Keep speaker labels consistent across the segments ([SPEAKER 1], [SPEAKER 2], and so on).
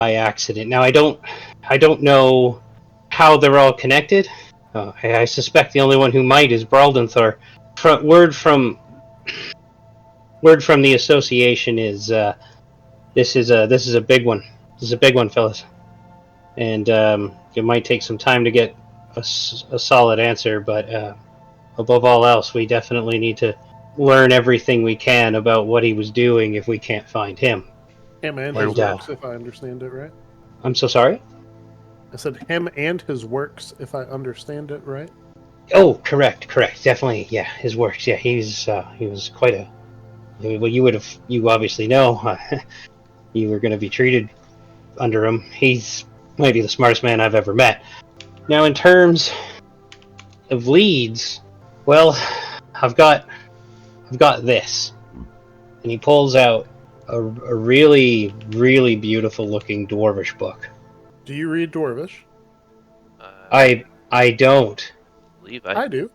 [SPEAKER 1] by accident. Now I don't know how they're all connected. I suspect the only one who might is Braldenthor. Word from the association is this is a big one. This is a big one, fellas, and it might take some time to get a solid answer. But above all else, we definitely need to learn everything we can about what he was doing if we can't find him.
[SPEAKER 2] Him and his works, if I understand it right.
[SPEAKER 1] I'm so sorry?
[SPEAKER 2] I said him and his works, if I understand it right.
[SPEAKER 1] Oh, correct. Definitely, yeah, his works. Yeah, he was quite a... Well, you obviously know, you were going to be treated under him. He's maybe the smartest man I've ever met. Now, in terms of leads, well, I've got this. And he pulls out a really, really beautiful looking dwarvish book.
[SPEAKER 2] Do you read dwarvish?
[SPEAKER 1] I don't.
[SPEAKER 3] I
[SPEAKER 2] do.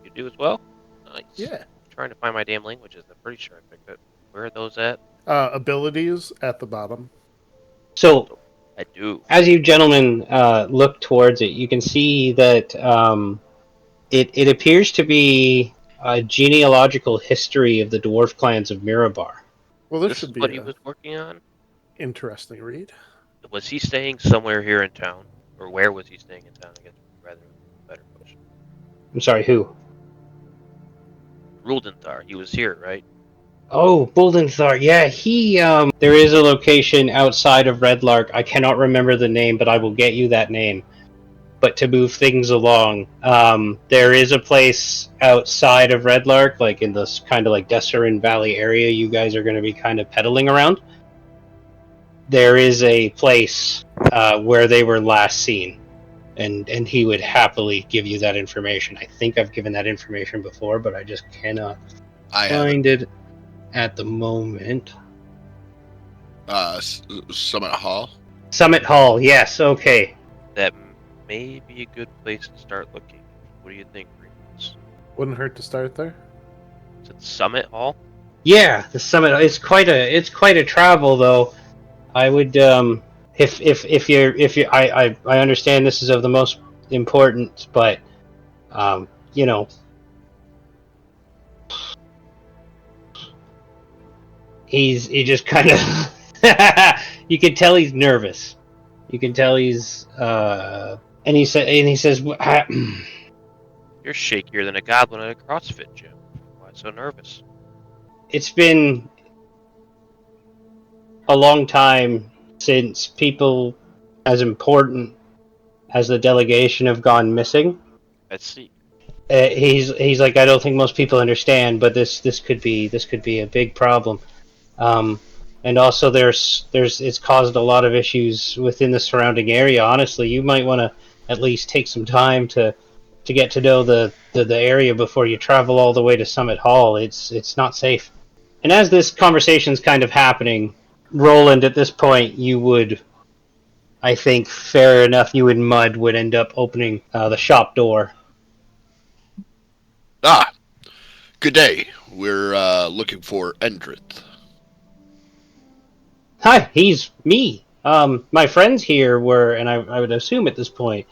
[SPEAKER 3] You do as well? Nice.
[SPEAKER 2] Yeah.
[SPEAKER 3] I'm trying to find my damn languages. I'm pretty sure I picked it. Where are those at?
[SPEAKER 2] Abilities at the bottom.
[SPEAKER 1] So,
[SPEAKER 3] I do.
[SPEAKER 1] As you gentlemen look towards it, you can see that it appears to be a genealogical history of the dwarf clans of Mirabar.
[SPEAKER 2] Well, this should be
[SPEAKER 3] what he was working on.
[SPEAKER 2] Interesting read.
[SPEAKER 3] Was he staying somewhere here in town, or where was he staying in town? I guess rather better question.
[SPEAKER 1] I'm sorry, who?
[SPEAKER 3] Ruldenthar. He was here, right?
[SPEAKER 1] Oh, Buldenthar. Yeah, he. There is a location outside of Redlark. I cannot remember the name, but I will get you that name. But to move things along, there is a place outside of Redlark, like in this kind of like Desserin Valley area. You guys are going to be kind of pedaling around. There is a place where they were last seen, and he would happily give you that information. I think I've given that information before, but I just cannot find it at the moment.
[SPEAKER 4] Summit Hall?
[SPEAKER 1] Summit Hall, yes, okay.
[SPEAKER 3] That may be a good place to start looking. What do you think, Remus?
[SPEAKER 2] Wouldn't hurt to start there.
[SPEAKER 3] Is it Summit Hall?
[SPEAKER 1] Yeah, the Summit. It's quite a travel, though. I would, if you, I understand this is of the most importance, but, you know, he just kind of, you can tell he's nervous. You can tell he's, and he says,
[SPEAKER 3] You're shakier than a goblin at a CrossFit gym. Why so nervous?
[SPEAKER 1] It's been a long time since people as important as the delegation have gone missing.
[SPEAKER 3] I see.
[SPEAKER 1] He's like, I don't think most people understand, but this could be a big problem. And also it's caused a lot of issues within the surrounding area. Honestly, you might want to at least take some time to get to know the area before you travel all the way to Summit Hall. It's not safe. And as this conversation's kind of happening, Roland, at this point, you would, I think, fair enough, you and Mud would end up opening the shop door.
[SPEAKER 4] Good day. We're looking for Endrith.
[SPEAKER 1] Hi, he's me. My friends here were, and I would assume at this point,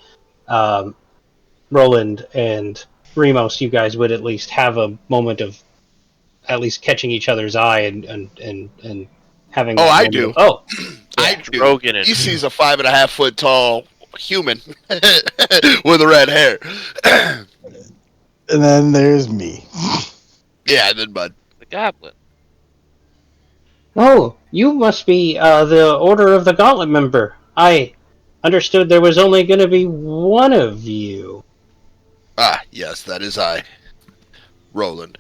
[SPEAKER 1] Roland and Remus, you guys would at least have a moment of at least catching each other's eye and having.
[SPEAKER 4] Oh, I do.
[SPEAKER 1] Oh,
[SPEAKER 4] I do.
[SPEAKER 3] Rogan and
[SPEAKER 4] He sees a 5.5 foot tall human with red hair.
[SPEAKER 5] And then there's me.
[SPEAKER 4] Yeah, and then Bud.
[SPEAKER 3] the goblin.
[SPEAKER 1] Oh, you must be the Order of the Gauntlet member. I understood there was only going to be one of you.
[SPEAKER 4] Yes, that is I. Roland.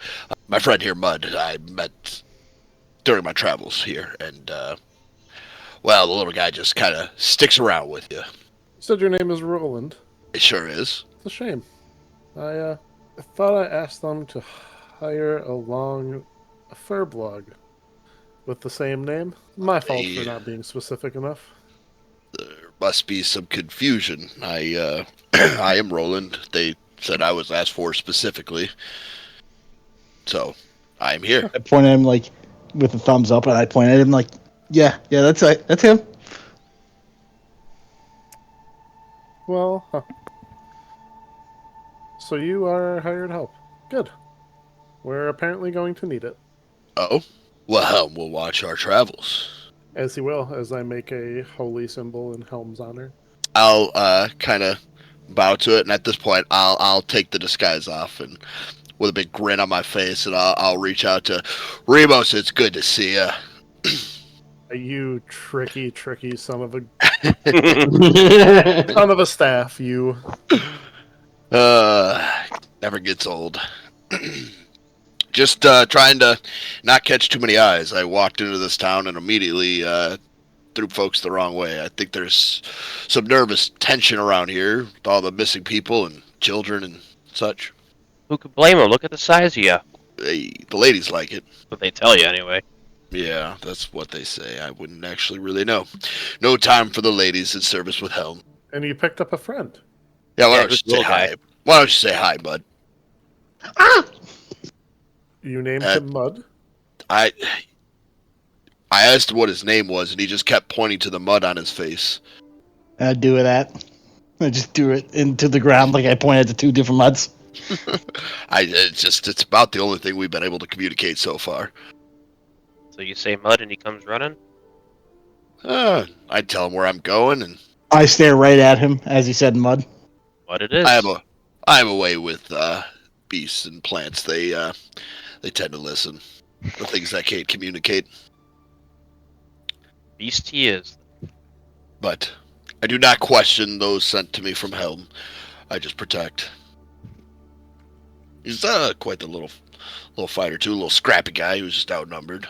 [SPEAKER 4] My friend here, Mud, I met during my travels here, and, well, the little guy just kind of sticks around with you.
[SPEAKER 2] You said your name is Roland.
[SPEAKER 4] It sure is.
[SPEAKER 2] It's a shame. I thought I asked them to hire along a fur blog with the same name. My fault for not being specific enough.
[SPEAKER 4] There must be some confusion. I am Roland. They said I was asked for specifically. So, I am here.
[SPEAKER 5] I point at him like with a thumbs up, and I point at him like, yeah, that's right, that's him.
[SPEAKER 2] Well, so you are hired help. Good. We're apparently going to need it.
[SPEAKER 4] Oh? Well, Helm will watch our travels.
[SPEAKER 2] As he will, as I make a holy symbol in Helm's honor.
[SPEAKER 4] I'll kind of bow to it, and at this point, I'll take the disguise off, and with a big grin on my face, and I'll reach out to Remus. It's good to see you.
[SPEAKER 2] You tricky son of a
[SPEAKER 1] That's
[SPEAKER 2] son of a staff, you.
[SPEAKER 4] Never gets old. Just trying to not catch too many eyes. I walked into this town and immediately threw folks the wrong way. I think there's some nervous tension around here with all the missing people and children and such.
[SPEAKER 3] Who could blame him? Look at the size of you.
[SPEAKER 4] The ladies like it.
[SPEAKER 3] What they tell you, anyway.
[SPEAKER 4] Yeah, that's what they say. I wouldn't actually really know. No time for the ladies in service with Helm.
[SPEAKER 2] And you picked up a friend.
[SPEAKER 4] Yeah, why
[SPEAKER 3] Yeah,
[SPEAKER 4] don't you
[SPEAKER 3] who's the
[SPEAKER 4] say
[SPEAKER 3] little guy?
[SPEAKER 4] hi? Why don't you say hi, bud?
[SPEAKER 2] You named him Mud.
[SPEAKER 4] I asked him what his name was, and he just kept pointing to the mud on his face.
[SPEAKER 5] I do that. I just do it into the ground like I pointed to two different muds.
[SPEAKER 4] It's about the only thing we've been able to communicate so far.
[SPEAKER 3] So you say mud and he comes running?
[SPEAKER 4] I tell him where I'm going, and
[SPEAKER 5] I stare right at him as he said mud.
[SPEAKER 3] What it is?
[SPEAKER 4] I have a way with beasts and plants. They tend to listen. The things I can't communicate.
[SPEAKER 3] Beast he is.
[SPEAKER 4] But I do not question those sent to me from Helm. I just protect. He's quite the little fighter too, a little scrappy guy who's just outnumbered.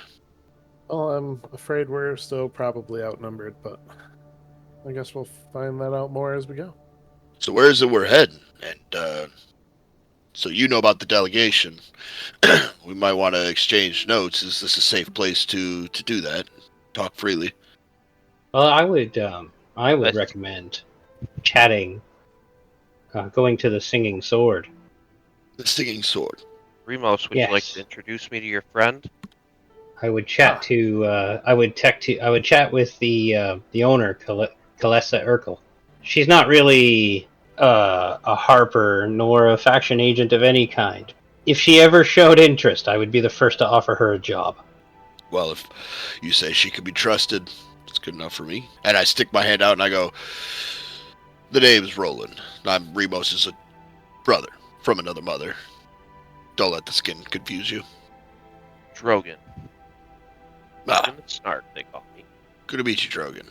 [SPEAKER 2] Well, I'm afraid we're still probably outnumbered, but I guess we'll find that out more as we go.
[SPEAKER 4] So where is it we're heading? And so you know about the delegation. We might want to exchange notes. Is this a safe place to do that? Talk freely.
[SPEAKER 1] Well, I would recommend chatting, going to the Singing Sword.
[SPEAKER 4] The singing sword.
[SPEAKER 3] Remus, would you like
[SPEAKER 1] Yes.
[SPEAKER 3] to introduce me to your friend?
[SPEAKER 1] I would chat I would chat with the owner, Kalessa Urkel. She's not really a harper nor a faction agent of any kind. If she ever showed interest, I would be the first to offer her a job.
[SPEAKER 4] Well, if you say she can be trusted, it's good enough for me. And I stick my hand out and I go, the name's Roland. I'm Remus's brother from another mother. Don't let the skin confuse you.
[SPEAKER 3] Drogan.
[SPEAKER 4] Ah,
[SPEAKER 3] Drogan the Snark, they call me.
[SPEAKER 4] good to meet you, Drogan.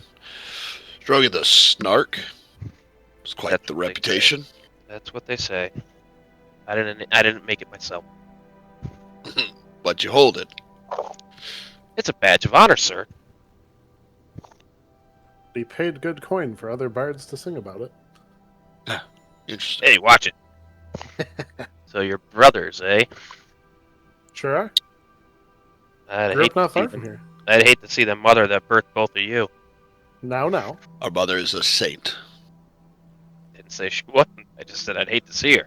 [SPEAKER 4] Drogan the Snark. It's quite
[SPEAKER 3] That's
[SPEAKER 4] the
[SPEAKER 3] what they
[SPEAKER 4] reputation.
[SPEAKER 3] That's what they say. I didn't make it myself.
[SPEAKER 4] But you hold it.
[SPEAKER 3] It's a badge of honor, sir.
[SPEAKER 2] He paid good coin for other bards to sing about it.
[SPEAKER 4] Interesting.
[SPEAKER 3] Hey, watch it. So you're brothers, eh?
[SPEAKER 2] Sure are.
[SPEAKER 3] I'd
[SPEAKER 2] Grew
[SPEAKER 3] hate,
[SPEAKER 2] up not
[SPEAKER 3] to see
[SPEAKER 2] far from
[SPEAKER 3] them,
[SPEAKER 2] here.
[SPEAKER 3] I'd hate to see the mother that birthed both of you.
[SPEAKER 2] Now.
[SPEAKER 4] Our mother is a saint.
[SPEAKER 3] Didn't say she wasn't. I just said I'd hate to see her.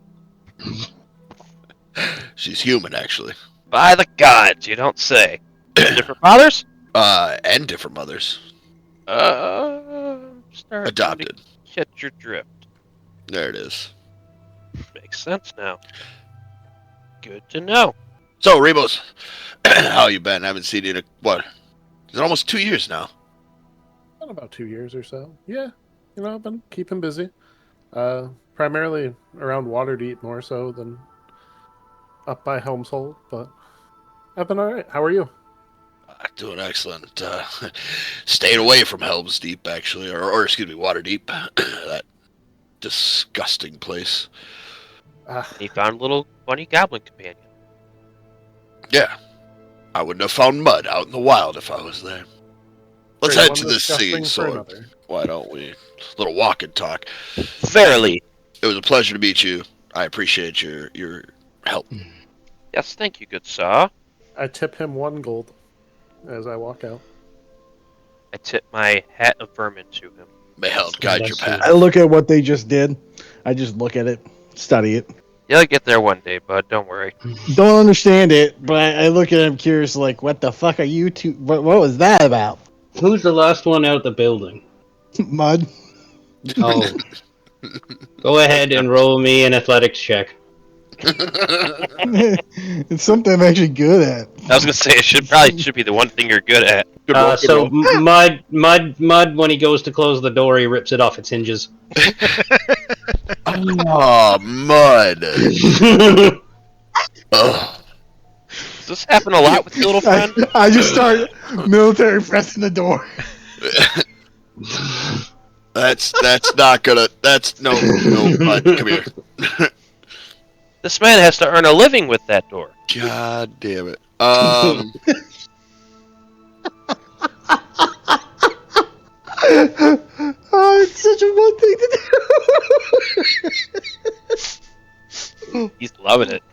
[SPEAKER 4] She's human, actually.
[SPEAKER 3] By the gods, you don't say. Different fathers?
[SPEAKER 4] And different mothers.
[SPEAKER 3] Starting
[SPEAKER 4] Adopted.
[SPEAKER 3] to catch your drift.
[SPEAKER 4] There it is.
[SPEAKER 3] Makes sense now. Good to know.
[SPEAKER 4] So, Remus, how you been? I haven't seen you in is it almost 2 years now?
[SPEAKER 2] Been about 2 years or so. Yeah, I've been keeping busy. Primarily around Waterdeep more so than up by Helmshold, but I've been alright. How are you?
[SPEAKER 4] Doing excellent. Stayed away from Helm's Deep, actually, or excuse me, Waterdeep. That disgusting place.
[SPEAKER 3] He found a little bunny goblin companion.
[SPEAKER 4] Yeah, I wouldn't have found mud out in the wild if I was there. Let's
[SPEAKER 2] Trade
[SPEAKER 4] head
[SPEAKER 2] one
[SPEAKER 4] to the
[SPEAKER 2] disgusting
[SPEAKER 4] singing
[SPEAKER 2] for
[SPEAKER 4] sword.
[SPEAKER 2] another.
[SPEAKER 4] Why don't we? Little walk and talk.
[SPEAKER 3] Verily.
[SPEAKER 4] It was a pleasure to meet you. I appreciate your help.
[SPEAKER 3] Yes, thank you, good sir.
[SPEAKER 2] I tip him 1 gold as I walk out.
[SPEAKER 3] I tip my hat of vermin to him.
[SPEAKER 4] May help guide your path.
[SPEAKER 5] I look at what they just did. I just look at it, study it.
[SPEAKER 3] You'll get there one day, bud. Don't worry.
[SPEAKER 5] Don't understand it, but I look at him curious, like, what the fuck are you two? What was that about?
[SPEAKER 1] Who's the last one out the building?
[SPEAKER 5] Mud.
[SPEAKER 1] Oh, Go ahead and roll me an athletics check.
[SPEAKER 5] It's something I'm actually good at.
[SPEAKER 3] I was gonna say it should be the one thing you're good at.
[SPEAKER 4] Good roll, good
[SPEAKER 1] So
[SPEAKER 4] roll.
[SPEAKER 1] Mud, when he goes to close the door, he rips it off its hinges.
[SPEAKER 4] Oh, Mud. Ugh.
[SPEAKER 3] Does this happen a lot with your little friend?
[SPEAKER 5] I just start military pressing the door.
[SPEAKER 4] That's not gonna. That's no, Mud, come here.
[SPEAKER 3] This man has to earn a living with that door.
[SPEAKER 4] God damn it.
[SPEAKER 5] Oh, it's such a fun thing to do.
[SPEAKER 3] He's loving it.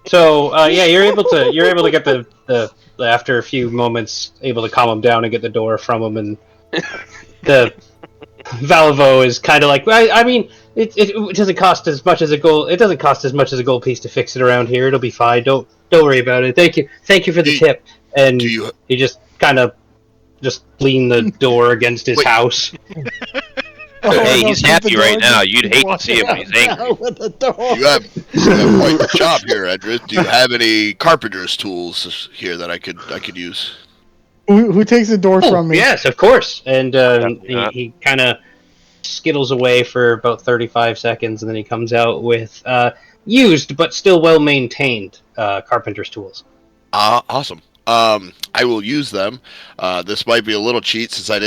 [SPEAKER 1] So yeah, you're able to get the after a few moments able to calm him down and get the door from him, and the Valvo is kind of like, I mean, it doesn't cost as much as a gold. It doesn't cost as much as a gold piece to fix it around here. It'll be fine. Don't worry about it. Thank you for the tip. And
[SPEAKER 4] you-
[SPEAKER 1] he just kind of just lean the door against his
[SPEAKER 4] Wait.
[SPEAKER 1] house.
[SPEAKER 3] Hey, he's happy right now. You'd hate to see him when he's angry.
[SPEAKER 5] With the door.
[SPEAKER 4] You have quite the shop here, Edris. Do you have any carpenter's tools here that I could use?
[SPEAKER 5] Who takes the door from me?
[SPEAKER 1] Yes, of course. And
[SPEAKER 3] Definitely not.
[SPEAKER 1] he kind of skittles away for about 35 seconds, and then he comes out with used but still well maintained carpenter's tools.
[SPEAKER 4] Awesome. I will use them. This might be a little cheat since I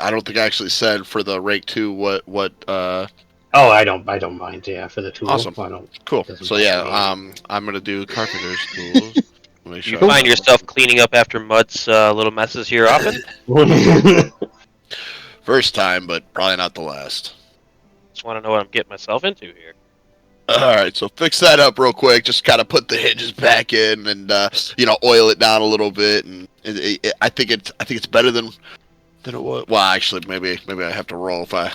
[SPEAKER 4] don't think I actually said for the rank 2 what.
[SPEAKER 1] Oh, I don't mind. Yeah, for the tools.
[SPEAKER 4] Awesome.
[SPEAKER 1] I don't.
[SPEAKER 4] Cool.
[SPEAKER 1] Doesn't
[SPEAKER 4] So
[SPEAKER 1] bother
[SPEAKER 4] yeah,
[SPEAKER 1] me.
[SPEAKER 4] I'm gonna do carpenter's tools. Make
[SPEAKER 3] You
[SPEAKER 4] sure
[SPEAKER 3] find yourself cleaning up after Mud's little messes here often?
[SPEAKER 4] first time, but probably not the last.
[SPEAKER 3] Just want to know what I'm getting myself into here.
[SPEAKER 4] All right, so fix that up real quick. Just kind of put the hinges back in, and oil it down a little bit. And I think it's better than it was. Well, actually, maybe I have to roll if I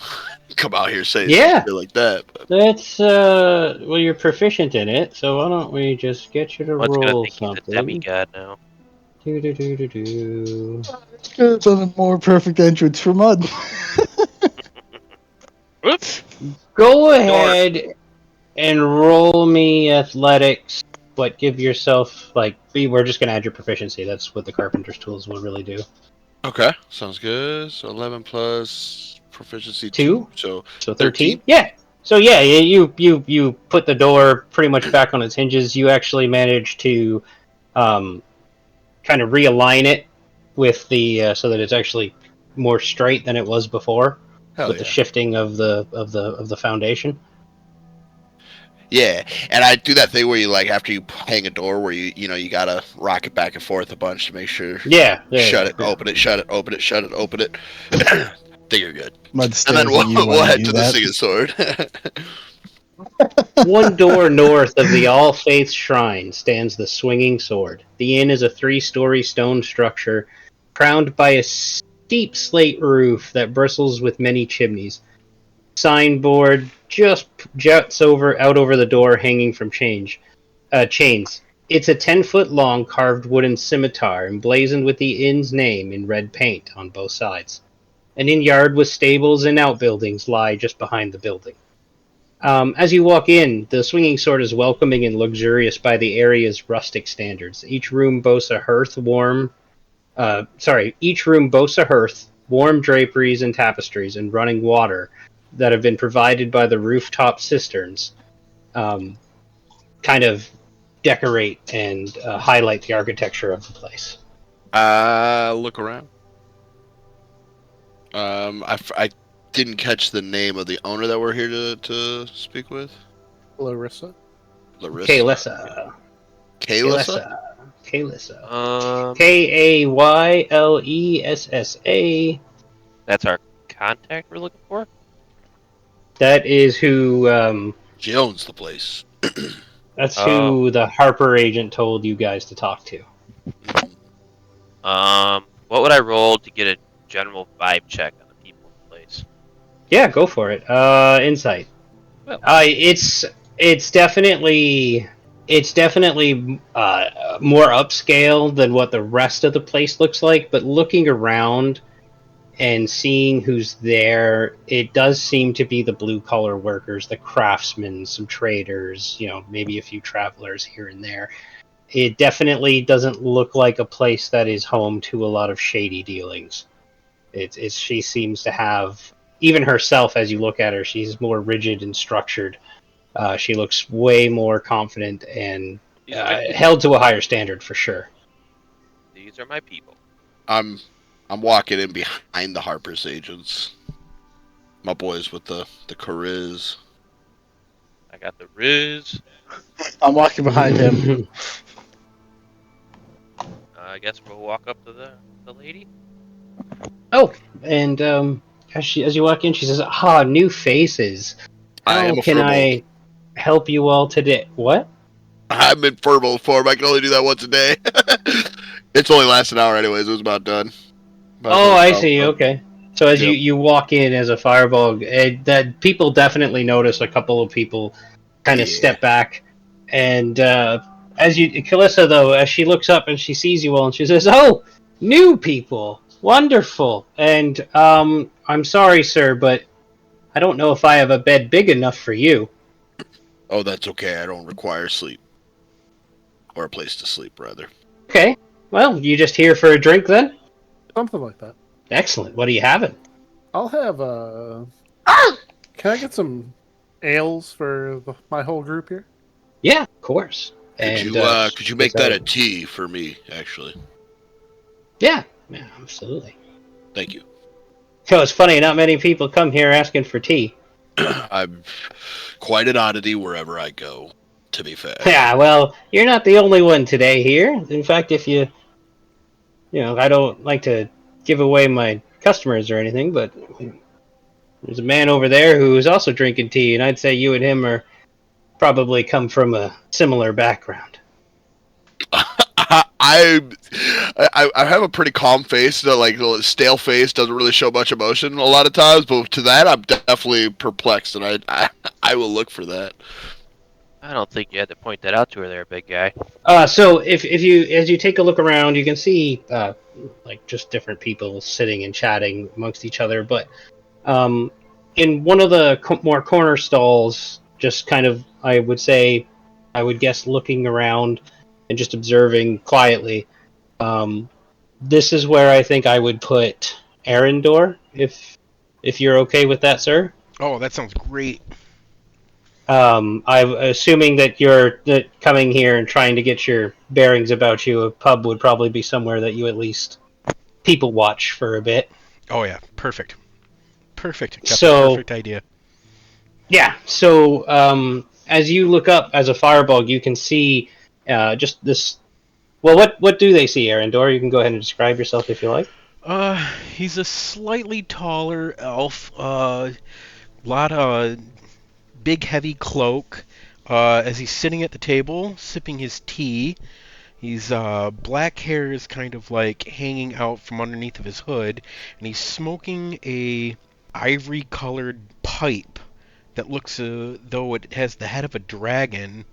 [SPEAKER 4] come out here saying
[SPEAKER 1] Yeah.
[SPEAKER 4] something like that. But.
[SPEAKER 1] That's well, you're proficient in it, so why don't we just get you to
[SPEAKER 3] Mud's gonna
[SPEAKER 1] roll
[SPEAKER 3] think he's a
[SPEAKER 1] something?
[SPEAKER 3] demigod now.
[SPEAKER 1] Do.
[SPEAKER 5] Could have done a more perfect entrance for Mud.
[SPEAKER 3] Whoops.
[SPEAKER 1] Go ahead and roll me athletics, but give yourself we're just gonna add your proficiency. That's what the carpenter's tools will really do.
[SPEAKER 4] Okay, sounds good. So 11 plus proficiency
[SPEAKER 1] 2?
[SPEAKER 4] So
[SPEAKER 1] So 13? Yeah. So yeah, you put the door pretty much back on its hinges. You actually managed to kind of realign it with the so that it's actually more straight than it was before with the shifting of the foundation.
[SPEAKER 4] Yeah, and I do that thing where you after you hang a door where you gotta rock it back and forth a bunch to make sure.
[SPEAKER 1] Yeah.
[SPEAKER 4] Shut it,
[SPEAKER 1] yeah.
[SPEAKER 4] open it, shut it, open it, shut it, open it. I think you're good.
[SPEAKER 5] Mud
[SPEAKER 4] And
[SPEAKER 5] stares
[SPEAKER 4] then
[SPEAKER 5] at you
[SPEAKER 4] we'll
[SPEAKER 5] while you
[SPEAKER 4] head
[SPEAKER 5] do
[SPEAKER 4] to the
[SPEAKER 5] that.
[SPEAKER 4] singing sword.
[SPEAKER 1] One door north of the All Faith Shrine stands the Swinging Sword. The inn is a 3-story stone structure crowned by a steep slate roof that bristles with many chimneys. Signboard just juts out over the door, hanging from chains. It's a 10-foot long carved wooden scimitar emblazoned with the inn's name in red paint on both sides. An inn yard with stables and outbuildings lie just behind the building. As you walk in, the Swinging Sword is welcoming and luxurious by the area's rustic standards. Each room boasts a hearth, warm draperies and tapestries, and running water that have been provided by the rooftop cisterns. Kind of decorate and highlight the architecture of the place.
[SPEAKER 4] Look around. I didn't catch the name of the owner that we're here to speak with.
[SPEAKER 2] Larissa.
[SPEAKER 4] Larissa.
[SPEAKER 1] Kaylissa.
[SPEAKER 3] Um,
[SPEAKER 1] Kaylessa.
[SPEAKER 3] that's our contact we're looking for.
[SPEAKER 1] That is who.
[SPEAKER 4] She owns the place.
[SPEAKER 1] That's who the Harper agent told you guys to talk to.
[SPEAKER 3] What would I roll to get a general vibe check on the people in the place?
[SPEAKER 1] Yeah, go for it. Insight.
[SPEAKER 3] Well.
[SPEAKER 1] It's definitely more upscale than what the rest of the place looks like. But looking around, and seeing who's there, it does seem to be the blue-collar workers, the craftsmen, some traders, maybe a few travelers here and there. It definitely doesn't look like a place that is home to a lot of shady dealings. She seems to have, even herself, as you look at her, she's more rigid and structured. She looks way more confident and
[SPEAKER 3] These are my people.
[SPEAKER 1] held to a higher standard for sure.
[SPEAKER 3] These are my people.
[SPEAKER 4] I'm walking in behind the Harper's agents. My boys with the Cariz.
[SPEAKER 3] I got the Riz.
[SPEAKER 5] I'm walking behind him.
[SPEAKER 3] I guess we'll walk up to the lady.
[SPEAKER 1] Oh, and as you walk in, she says, new faces.
[SPEAKER 4] I
[SPEAKER 1] How
[SPEAKER 4] am a
[SPEAKER 1] can
[SPEAKER 4] furball.
[SPEAKER 1] I help you all today? What?
[SPEAKER 4] I'm in furball form. I can only do that once a day. It's only lasts an hour anyways. It was about done.
[SPEAKER 1] I see. Okay. So as
[SPEAKER 4] Yep.
[SPEAKER 1] you walk in as a fireball, that people definitely notice a couple of people kind of step back. And Calissa, though, as she looks up and she sees you all, and she says, "Oh, new people. Wonderful. And I'm sorry, sir, but I don't know if I have a bed big enough for you."
[SPEAKER 4] Oh, that's okay. I don't require sleep. Or a place to sleep, rather.
[SPEAKER 1] Okay. Well, you just here for a drink then?
[SPEAKER 2] Something like that.
[SPEAKER 1] Excellent. What are you having?
[SPEAKER 2] I'll have Can I get some ales for my whole group here?
[SPEAKER 1] Yeah, of course.
[SPEAKER 4] Could you make that a tea for me, actually?
[SPEAKER 1] Yeah, absolutely.
[SPEAKER 4] Thank you.
[SPEAKER 1] So it's funny, not many people come here asking for tea.
[SPEAKER 4] I'm quite an oddity wherever I go, to be fair.
[SPEAKER 1] Yeah, well, you're not the only one today here. In fact, if I don't like to give away my customers or anything, but there's a man over there who's also drinking tea, and I'd say you and him are probably come from a similar background.
[SPEAKER 4] I have a pretty calm face, like a stale face, doesn't really show much emotion a lot of times. But to that, I'm definitely perplexed, and I will look for that.
[SPEAKER 3] I don't think you had to point that out to her there, big guy.
[SPEAKER 1] So as you take a look around, you can see like just different people sitting and chatting amongst each other. But in one of the more corner stalls, just kind of, I would guess, looking around and just observing quietly. This is where I think I would put Arendor, if you're okay with that, sir.
[SPEAKER 6] Oh, that sounds great.
[SPEAKER 1] I'm assuming that you're coming here and trying to get your bearings about you. A pub would probably be somewhere that you at least people watch for a bit.
[SPEAKER 6] Oh yeah, perfect. Got
[SPEAKER 1] So-
[SPEAKER 6] the perfect idea.
[SPEAKER 1] Yeah. So as you look up as a fireball, you can see just this. Well, what do they see, Arendor? You can go ahead and describe yourself if you like.
[SPEAKER 6] He's a slightly taller elf. Lot of big, heavy cloak. As he's sitting at the table, sipping his tea. He's black hair is kind of like hanging out from underneath of his hood, and he's smoking a ivory-colored pipe that looks though it has the head of a dragon.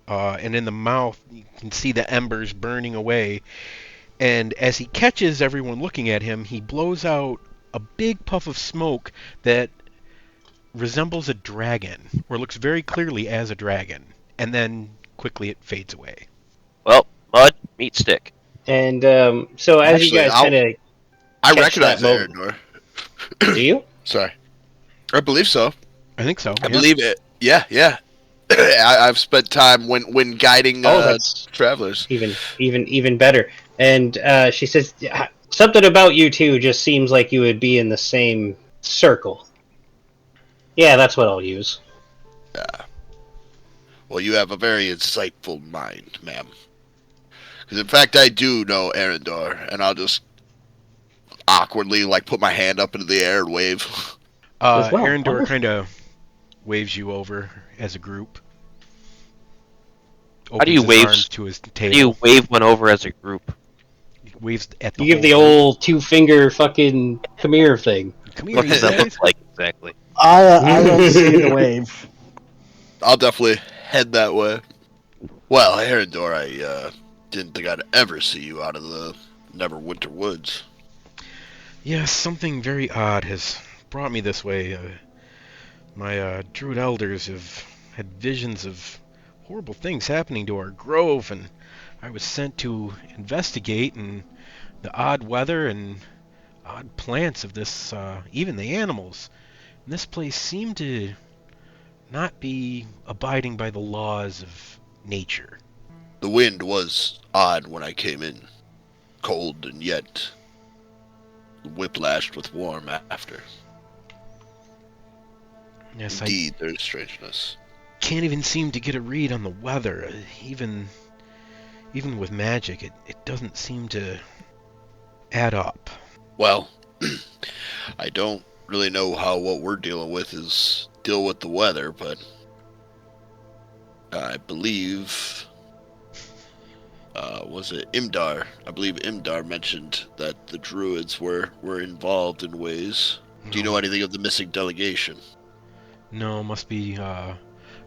[SPEAKER 6] And in the mouth, you can see the embers burning away. And as he catches everyone looking at him, he blows out a big puff of smoke that resembles a dragon, or looks very clearly as a dragon. And then quickly it fades away.
[SPEAKER 3] Well, Mud, meat stick.
[SPEAKER 1] And so as
[SPEAKER 4] Actually,
[SPEAKER 1] you guys kind of
[SPEAKER 4] I
[SPEAKER 1] catch
[SPEAKER 4] recognize
[SPEAKER 1] that
[SPEAKER 4] Arendor.
[SPEAKER 1] do you?
[SPEAKER 4] Sorry. I believe so.
[SPEAKER 6] I think so.
[SPEAKER 4] I believe it. Yeah. I've spent time when guiding
[SPEAKER 1] That's
[SPEAKER 4] travelers.
[SPEAKER 1] even better. And she says something about you two just seems like you would be in the same circle. Yeah, that's what I'll use.
[SPEAKER 4] Well, you have a very insightful mind, ma'am. Because in fact, I do know Arendor, and I'll just awkwardly put my hand up into the air and wave.
[SPEAKER 1] As well.
[SPEAKER 6] Arendor
[SPEAKER 1] Wonderful.
[SPEAKER 6] kind of waves you over as a group.
[SPEAKER 3] How do you
[SPEAKER 6] Opens his
[SPEAKER 3] wave?
[SPEAKER 6] arms to his
[SPEAKER 3] How
[SPEAKER 6] table.
[SPEAKER 3] do you wave one over as a group?
[SPEAKER 6] He waves at the
[SPEAKER 1] You give the
[SPEAKER 6] whole
[SPEAKER 1] old 2-finger fucking come here thing.
[SPEAKER 6] group. Come here,
[SPEAKER 3] What
[SPEAKER 6] you
[SPEAKER 3] does that
[SPEAKER 6] guys.
[SPEAKER 3] look like exactly?
[SPEAKER 5] I don't see the wave.
[SPEAKER 4] I'll definitely head that way. Well, Arendor, I didn't think I'd ever see you out of the Neverwinter Woods.
[SPEAKER 6] Yes, something very odd has brought me this way. My druid elders have had visions of horrible things happening to our grove, and I was sent to investigate, and the odd weather and odd plants of this, even the animals in this place seem to not be abiding by the laws of nature.
[SPEAKER 4] The wind was odd when I came in, cold and yet whiplashed with warm after.
[SPEAKER 6] Yes,
[SPEAKER 4] Indeed, there's strangeness.
[SPEAKER 6] can't even seem to get a read on the weather. Even with magic, it doesn't seem to add up.
[SPEAKER 4] Well, I don't really know how what we're dealing with is deal with the weather, but I believe, was it Imdar? I believe Imdar mentioned that the druids were involved in ways. Do you know anything of the missing delegation?
[SPEAKER 6] No, must be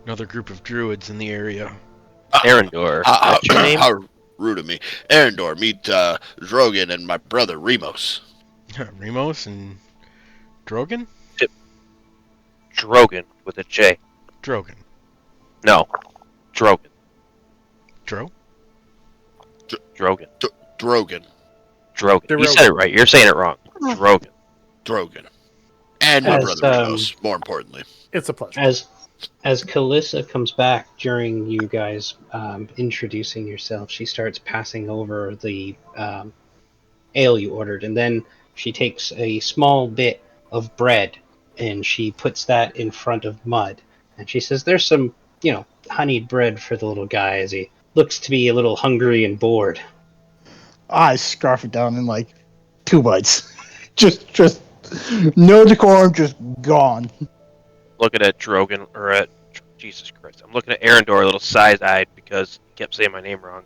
[SPEAKER 6] another group of druids in the area.
[SPEAKER 3] Arendor, that's your name?
[SPEAKER 4] How rude of me. Arendor, meet Drogan and my brother Remos.
[SPEAKER 6] Remos and Drogan?
[SPEAKER 3] Drogan with a J.
[SPEAKER 6] Drogan.
[SPEAKER 3] No, Drogan.
[SPEAKER 6] Dro?
[SPEAKER 3] Drogan.
[SPEAKER 4] Drogan.
[SPEAKER 3] Drogan. You said it right. You're saying it wrong. Drogan.
[SPEAKER 4] Drogan. And my
[SPEAKER 1] As,
[SPEAKER 4] brother Remos, more importantly.
[SPEAKER 2] It's a pleasure.
[SPEAKER 1] As Kalissa comes back during you guys introducing yourself, she starts passing over the ale you ordered, and then she takes a small bit of bread and she puts that in front of Mud, and she says, "There's some, honeyed bread for the little guy as he looks to be a little hungry and bored."
[SPEAKER 5] I scarf it down in like 2 bites. just no decorum, just gone.
[SPEAKER 3] Looking at Drogan, or at Jesus Christ, I'm looking at Arendor a little side-eyed because he kept saying my name wrong.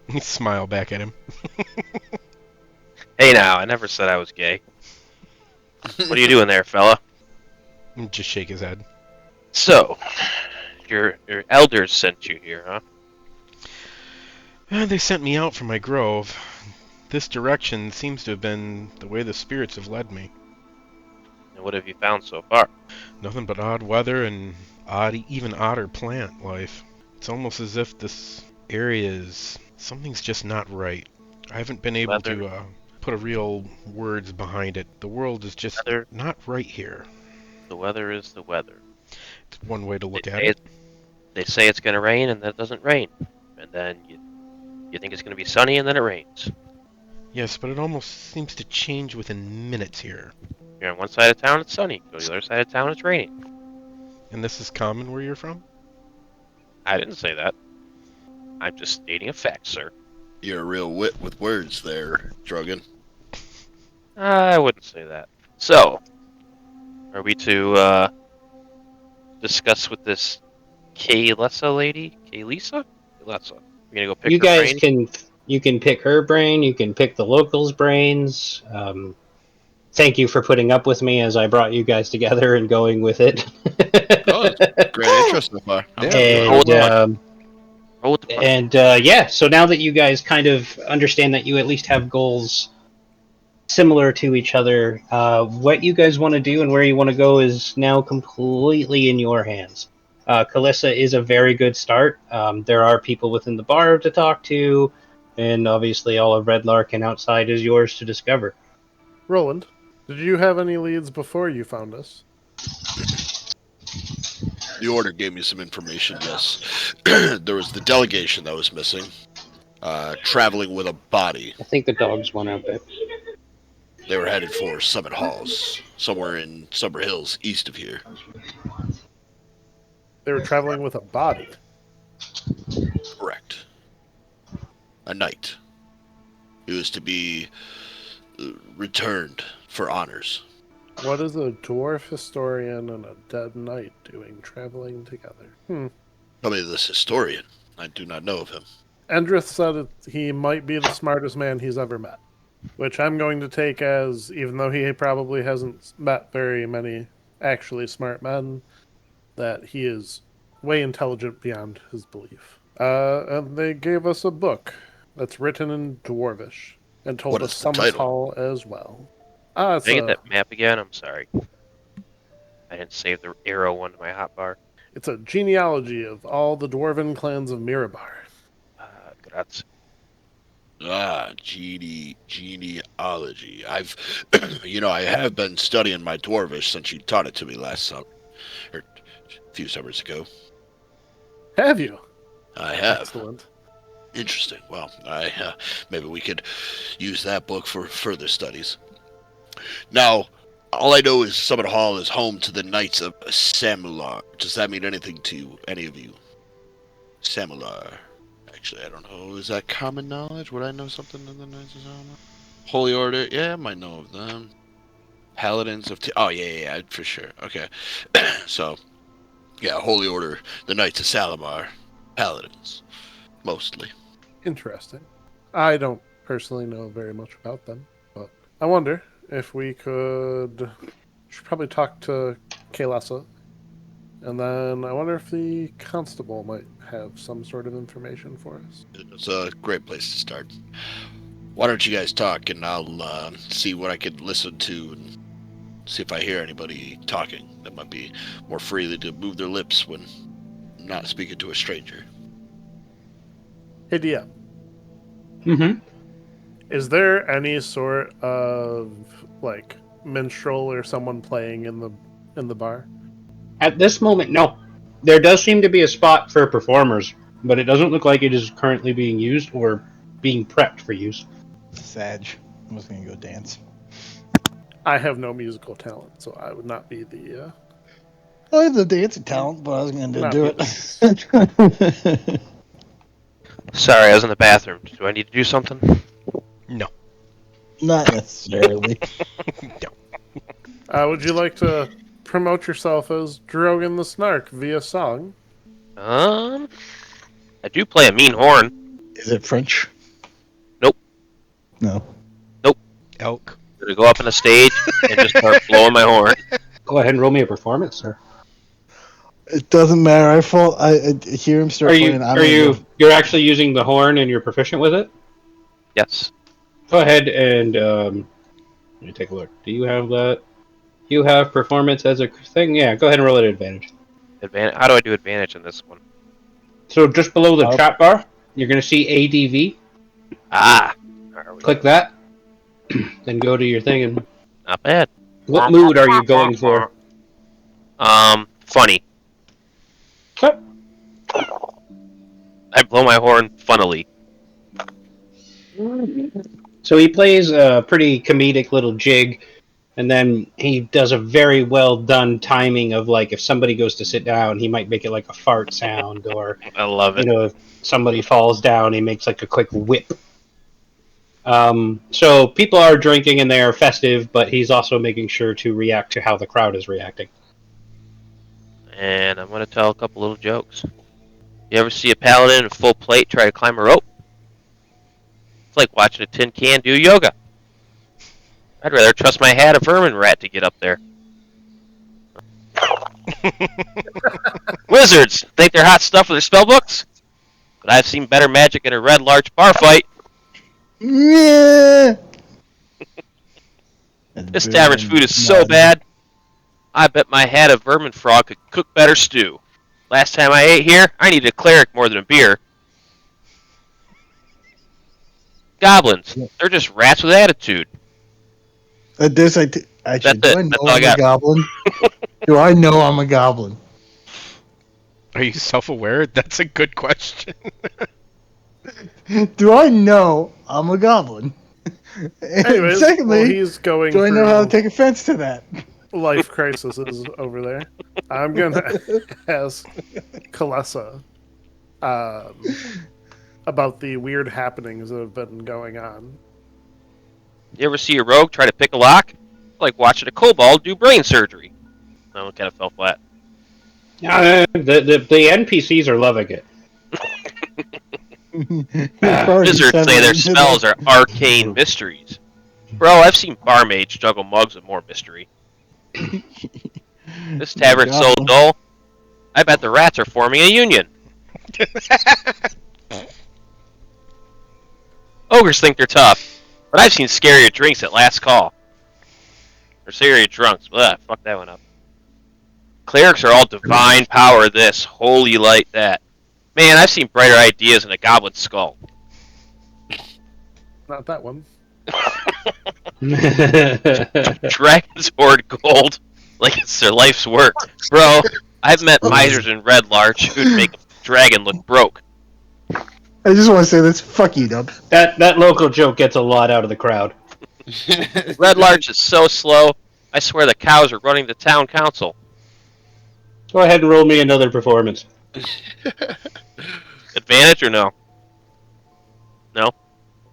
[SPEAKER 6] You smile back at him.
[SPEAKER 3] Hey now, I never said I was gay. What are you doing there, fella?
[SPEAKER 6] Just shake his head.
[SPEAKER 3] So, your elders sent you here, huh?
[SPEAKER 6] They sent me out from my grove. This direction seems to have been the way the spirits have led me.
[SPEAKER 3] And what have you found so far?
[SPEAKER 6] Nothing but odd weather and even odder plant life. It's almost as if this area is... something's just not right. I haven't been able to put a real words behind it. The world is just not right here.
[SPEAKER 3] The weather is the weather.
[SPEAKER 6] It's one way to look at it.
[SPEAKER 3] They say it's going to rain, and then it doesn't rain. And then you think it's going to be sunny, and then it rains.
[SPEAKER 6] Yes, but it almost seems to change within minutes here.
[SPEAKER 3] You're on one side of town, it's sunny. Go to the other side of town, it's raining.
[SPEAKER 6] And this is common where you're from?
[SPEAKER 3] I didn't say that. I'm just stating a fact, sir.
[SPEAKER 4] You're a real wit with words there, Drogan.
[SPEAKER 3] I wouldn't say that. So, are we to discuss with this Kaylessa lady? Kaylessa? Kaylessa. We're gonna go pick
[SPEAKER 1] You
[SPEAKER 3] her
[SPEAKER 1] guys
[SPEAKER 3] brain?
[SPEAKER 1] you can pick her brain, you can pick the locals' brains. Thank you for putting up with me as I brought you guys together and going with it.
[SPEAKER 4] Oh, it's great interest so far.
[SPEAKER 1] So now that you guys kind of understand that you at least have goals similar to each other, what you guys want to do and where you want to go is now completely in your hands. Kalissa is a very good start. There are people within the bar to talk to, and obviously all of Red Lark and outside is yours to discover.
[SPEAKER 2] Roland, did you have any leads before you found us?
[SPEAKER 4] The order gave me some information, yes. There was the delegation that was missing, traveling with a body.
[SPEAKER 1] I think the dogs went out there.
[SPEAKER 4] They were headed for Summit Halls, somewhere in Summer Hills, east of here.
[SPEAKER 2] They were traveling with a body.
[SPEAKER 4] Correct. A knight. It was to be returned for honors.
[SPEAKER 2] What is a dwarf historian and a dead knight doing traveling together?
[SPEAKER 4] Tell me this historian. I do not know of him.
[SPEAKER 2] Endrith said he might be the smartest man he's ever met, which I'm going to take as, even though he probably hasn't met very many actually smart men, that he is way intelligent beyond his belief. And they gave us a book that's written in Dwarvish. and told
[SPEAKER 4] What
[SPEAKER 2] us
[SPEAKER 4] is the
[SPEAKER 2] Summit
[SPEAKER 4] title?
[SPEAKER 2] Hall as well. It's
[SPEAKER 3] Can I get that map again? I'm sorry. I didn't save the arrow one to my hotbar.
[SPEAKER 2] it's a genealogy of all the dwarven clans of Mirabar.
[SPEAKER 3] Grazie.
[SPEAKER 4] Genealogy. I've, I have been studying my dwarvish since you taught it to me last summer, or a few summers ago.
[SPEAKER 2] Have you?
[SPEAKER 4] I have.
[SPEAKER 2] Excellent.
[SPEAKER 4] Interesting. Well, maybe we could use that book for further studies. Now, all I know is Summit Hall is home to the Knights of Samular. Does that mean anything to any of you? Samular. Actually, I don't know. Is that common knowledge? Would I know something of the Knights of Samular? Holy Order. Yeah, I might know of them. Paladins of... Oh, yeah, for sure. Okay. So, yeah, Holy Order, the Knights of Salamar. Paladins. Mostly.
[SPEAKER 2] Interesting. I don't personally know very much about them, but I wonder if we should probably talk to Kaylasa, and then I wonder if the constable might have some sort of information for us.
[SPEAKER 4] It's a great place to start. Why don't you guys talk, and I'll see what I could listen to, and see if I hear anybody talking that might be more freely to move their lips when not speaking to a stranger.
[SPEAKER 2] Hey, DM,
[SPEAKER 1] Mm-hmm.
[SPEAKER 2] is there any sort of like minstrel or someone playing in the bar?
[SPEAKER 1] At this moment, no. There does seem to be a spot for performers, but it doesn't look like it is currently being used or being prepped for use.
[SPEAKER 5] Sag. I was gonna go dance.
[SPEAKER 2] I have no musical talent, so I would not be the.
[SPEAKER 5] I have the dancing talent, but I was gonna
[SPEAKER 2] Not
[SPEAKER 5] do
[SPEAKER 2] be
[SPEAKER 5] it.
[SPEAKER 3] Sorry, I was in the bathroom. Do I need to do something?
[SPEAKER 6] No.
[SPEAKER 5] Not necessarily.
[SPEAKER 2] Would you like to promote yourself as Drogan the Snark via song?
[SPEAKER 3] I do play a mean horn.
[SPEAKER 5] Is it French?
[SPEAKER 3] Nope.
[SPEAKER 5] No.
[SPEAKER 6] Elk.
[SPEAKER 3] I'm gonna go up on the stage and just start blowing my horn.
[SPEAKER 1] Go ahead and roll me a performance, sir.
[SPEAKER 5] It doesn't matter. I hear him start playing.
[SPEAKER 1] You're actually using the horn and you're proficient with it?
[SPEAKER 3] Yes.
[SPEAKER 1] Go ahead and let me take a look. Do you have that? You have performance as a thing? Yeah, go ahead and roll it at advantage.
[SPEAKER 3] Advantage. How do I do advantage in this one?
[SPEAKER 1] So just below the chat bar, you're going to see ADV.
[SPEAKER 3] Ah.
[SPEAKER 1] Click that. Then go to your thing and...
[SPEAKER 3] Not bad.
[SPEAKER 1] What mood are you going for?
[SPEAKER 3] Funny.
[SPEAKER 1] Okay.
[SPEAKER 3] I blow my horn funnily.
[SPEAKER 1] So he plays a pretty comedic little jig, and then he does a very well done timing of, like, if somebody goes to sit down, he might make it like a fart sound, or
[SPEAKER 3] I love it.
[SPEAKER 1] if somebody falls down, he makes like a quick whip. So people are drinking and they are festive, but he's also making sure to react to how the crowd is reacting.
[SPEAKER 3] And I'm going to tell a couple little jokes. You ever see a paladin in full plate try to climb a rope? It's like watching a tin can do yoga. I'd rather trust my hat of vermin rat to get up there. Wizards think they're hot stuff with their spellbooks? But I've seen better magic in a red large bar fight.
[SPEAKER 5] Yeah.
[SPEAKER 3] This tavern's food is so bad. I bet my hat of vermin frog could cook better stew. Last time I ate here, I needed a cleric more than a beer. Goblins, they're just rats with attitude.
[SPEAKER 5] Actually, do I know I'm a goblin? Do I know I'm a goblin?
[SPEAKER 6] Are you self-aware? That's a good question.
[SPEAKER 5] Do I know I'm a goblin? And
[SPEAKER 2] Anyways,
[SPEAKER 5] secondly,
[SPEAKER 2] he's going
[SPEAKER 5] do I know
[SPEAKER 2] through
[SPEAKER 5] how to take offense to that?
[SPEAKER 2] life crises over there. I'm gonna ask Kalesa about the weird happenings that have been going on.
[SPEAKER 3] You ever see a rogue try to pick a lock? It's like watching a kobold do brain surgery. That one kind of fell flat.
[SPEAKER 1] The NPCs are loving it.
[SPEAKER 3] Wizards say their spells are arcane mysteries. Bro, I've seen barmaids juggle mugs with more mystery. This tavern's so dull, I bet the rats are forming a union. Ogres think they're tough. But I've seen scarier drinks at last call. Or scarier drunks. Ugh, fuck that one up. Clerics are all divine power this, holy light that. Man, I've seen brighter ideas in a goblin's skull.
[SPEAKER 2] Not that one.
[SPEAKER 3] Dragons hoard gold like it's their life's work. Bro, I've met misers in Red Larch who'd make a dragon look broke.
[SPEAKER 5] I just want to say this. Fuck you, Dub.
[SPEAKER 1] That local joke gets a lot out of the crowd.
[SPEAKER 3] Red Larch is so slow, I swear the cows are running the town council.
[SPEAKER 1] Go ahead and roll me another performance.
[SPEAKER 3] Advantage or no? No?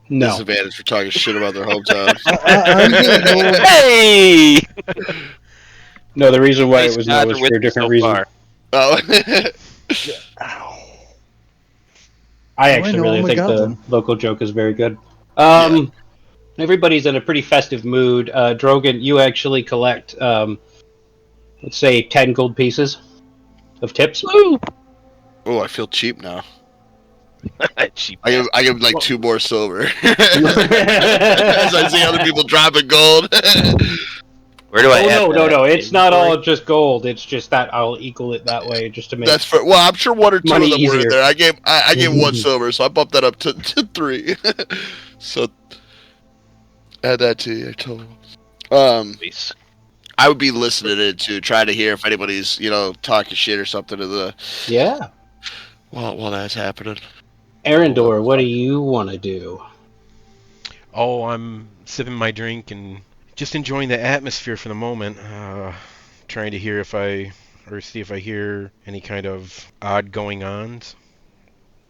[SPEAKER 1] No.
[SPEAKER 4] Disadvantage for talking shit about their hometown.
[SPEAKER 5] I'm gonna go.
[SPEAKER 3] Hey!
[SPEAKER 1] No, the reason why
[SPEAKER 3] Nice
[SPEAKER 1] it was
[SPEAKER 3] gods
[SPEAKER 1] no was
[SPEAKER 3] are with
[SPEAKER 1] for a
[SPEAKER 3] me
[SPEAKER 1] different
[SPEAKER 3] so
[SPEAKER 1] reason.
[SPEAKER 3] far.
[SPEAKER 4] Oh.
[SPEAKER 5] Ow.
[SPEAKER 1] I
[SPEAKER 5] I
[SPEAKER 1] actually
[SPEAKER 5] know
[SPEAKER 1] really
[SPEAKER 5] I'm a
[SPEAKER 1] think the
[SPEAKER 5] goblin.
[SPEAKER 1] local joke is very good.
[SPEAKER 4] Yeah.
[SPEAKER 1] Everybody's in a pretty festive mood. Drogon, you actually collect, let's say, 10 gold pieces of tips.
[SPEAKER 3] Woo!
[SPEAKER 4] Oh, I feel cheap now.
[SPEAKER 3] Cheap
[SPEAKER 4] I give like 2 more silver. As I see other people dropping gold.
[SPEAKER 3] Where do I add
[SPEAKER 1] Oh,
[SPEAKER 3] that?
[SPEAKER 1] no. It's not
[SPEAKER 3] Inventory?
[SPEAKER 1] all just gold. It's just that I'll equal it that way just to make
[SPEAKER 4] That's for, well, I'm sure 1 or 2
[SPEAKER 1] money
[SPEAKER 4] of them were in
[SPEAKER 1] easier.
[SPEAKER 4] there. I gave 1 silver, so I bumped that up to 3. So add that to your total.
[SPEAKER 3] Please.
[SPEAKER 4] I would be listening in to try to hear if anybody's, talking shit or something to the
[SPEAKER 1] Yeah.
[SPEAKER 4] while that's happening.
[SPEAKER 1] Arendor, what do you want to do?
[SPEAKER 6] Oh, I'm sipping my drink and just enjoying the atmosphere for the moment. Trying to hear see if I hear any kind of odd going-ons.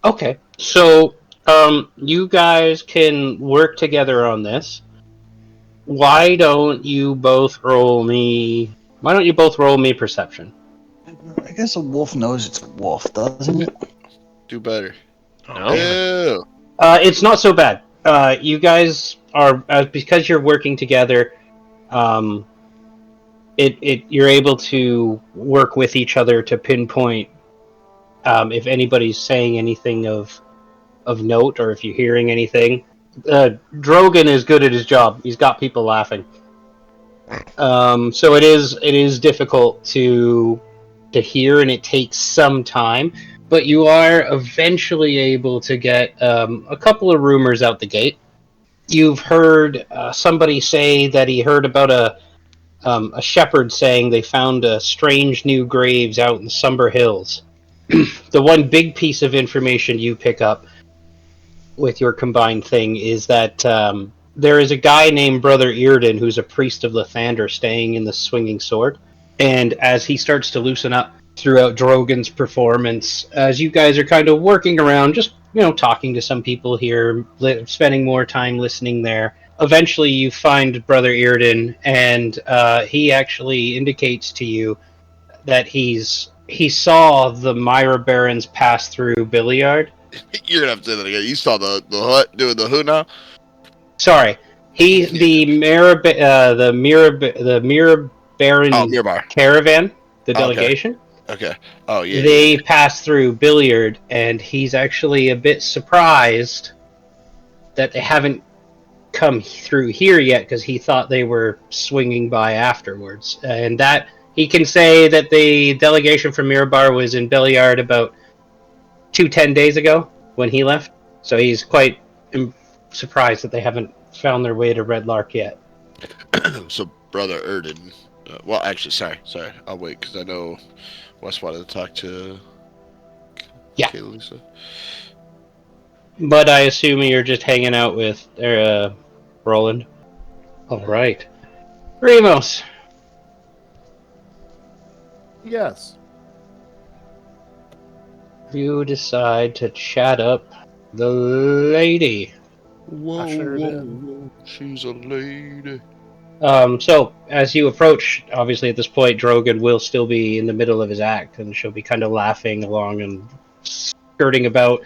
[SPEAKER 1] Okay. So, you guys can work together on this. Why don't you both roll me perception?
[SPEAKER 5] I guess a wolf knows it's a wolf, doesn't it?
[SPEAKER 4] Do better.
[SPEAKER 3] No?
[SPEAKER 4] Ew.
[SPEAKER 1] It's not so bad. You guys are because you're working together. You're able to work with each other to pinpoint if anybody's saying anything of note or if you're hearing anything. Drogon is good at his job. He's got people laughing. So it is difficult to hear, and it takes some time. But you are eventually able to get a couple of rumors out the gate. You've heard somebody say that he heard about a shepherd saying they found strange new graves out in the Somber Hills. The one big piece of information you pick up with your combined thing is that there is a guy named Brother Earden who's a priest of Lathander staying in the Swinging Sword. And as he starts to loosen up throughout Drogon's performance, as you guys are kind of working around, just, talking to some people here, spending more time listening there, eventually you find Brother Earden, and he actually indicates to you that he saw the Myra Barons pass through Billiard.
[SPEAKER 4] You're gonna have to say that again. You saw the hut doing the who now?
[SPEAKER 1] Sorry, the Myra Baron
[SPEAKER 4] Miramar.
[SPEAKER 1] caravan, the
[SPEAKER 4] Okay.
[SPEAKER 1] delegation.
[SPEAKER 4] Okay. Oh yeah.
[SPEAKER 1] They pass through Billiard, and he's actually a bit surprised that they haven't come through here yet because he thought they were swinging by afterwards. And that he can say that the delegation from Mirabar was in Billiard about 10 days ago when he left. So he's quite surprised that they haven't found their way to Red Lark yet.
[SPEAKER 4] So Brother Erden. Well, actually, sorry. I'll wait because I know Wes wanted to talk to.
[SPEAKER 1] Yeah.
[SPEAKER 4] Lisa.
[SPEAKER 1] But I assume you're just hanging out with Roland. All right, Remos.
[SPEAKER 2] Yes.
[SPEAKER 1] You decide to chat up the lady.
[SPEAKER 4] Whoa,
[SPEAKER 2] sure did.
[SPEAKER 4] whoa, she's a lady.
[SPEAKER 1] So as you approach, obviously at this point, Drogon will still be in the middle of his act, and she'll be kind of laughing along and skirting about.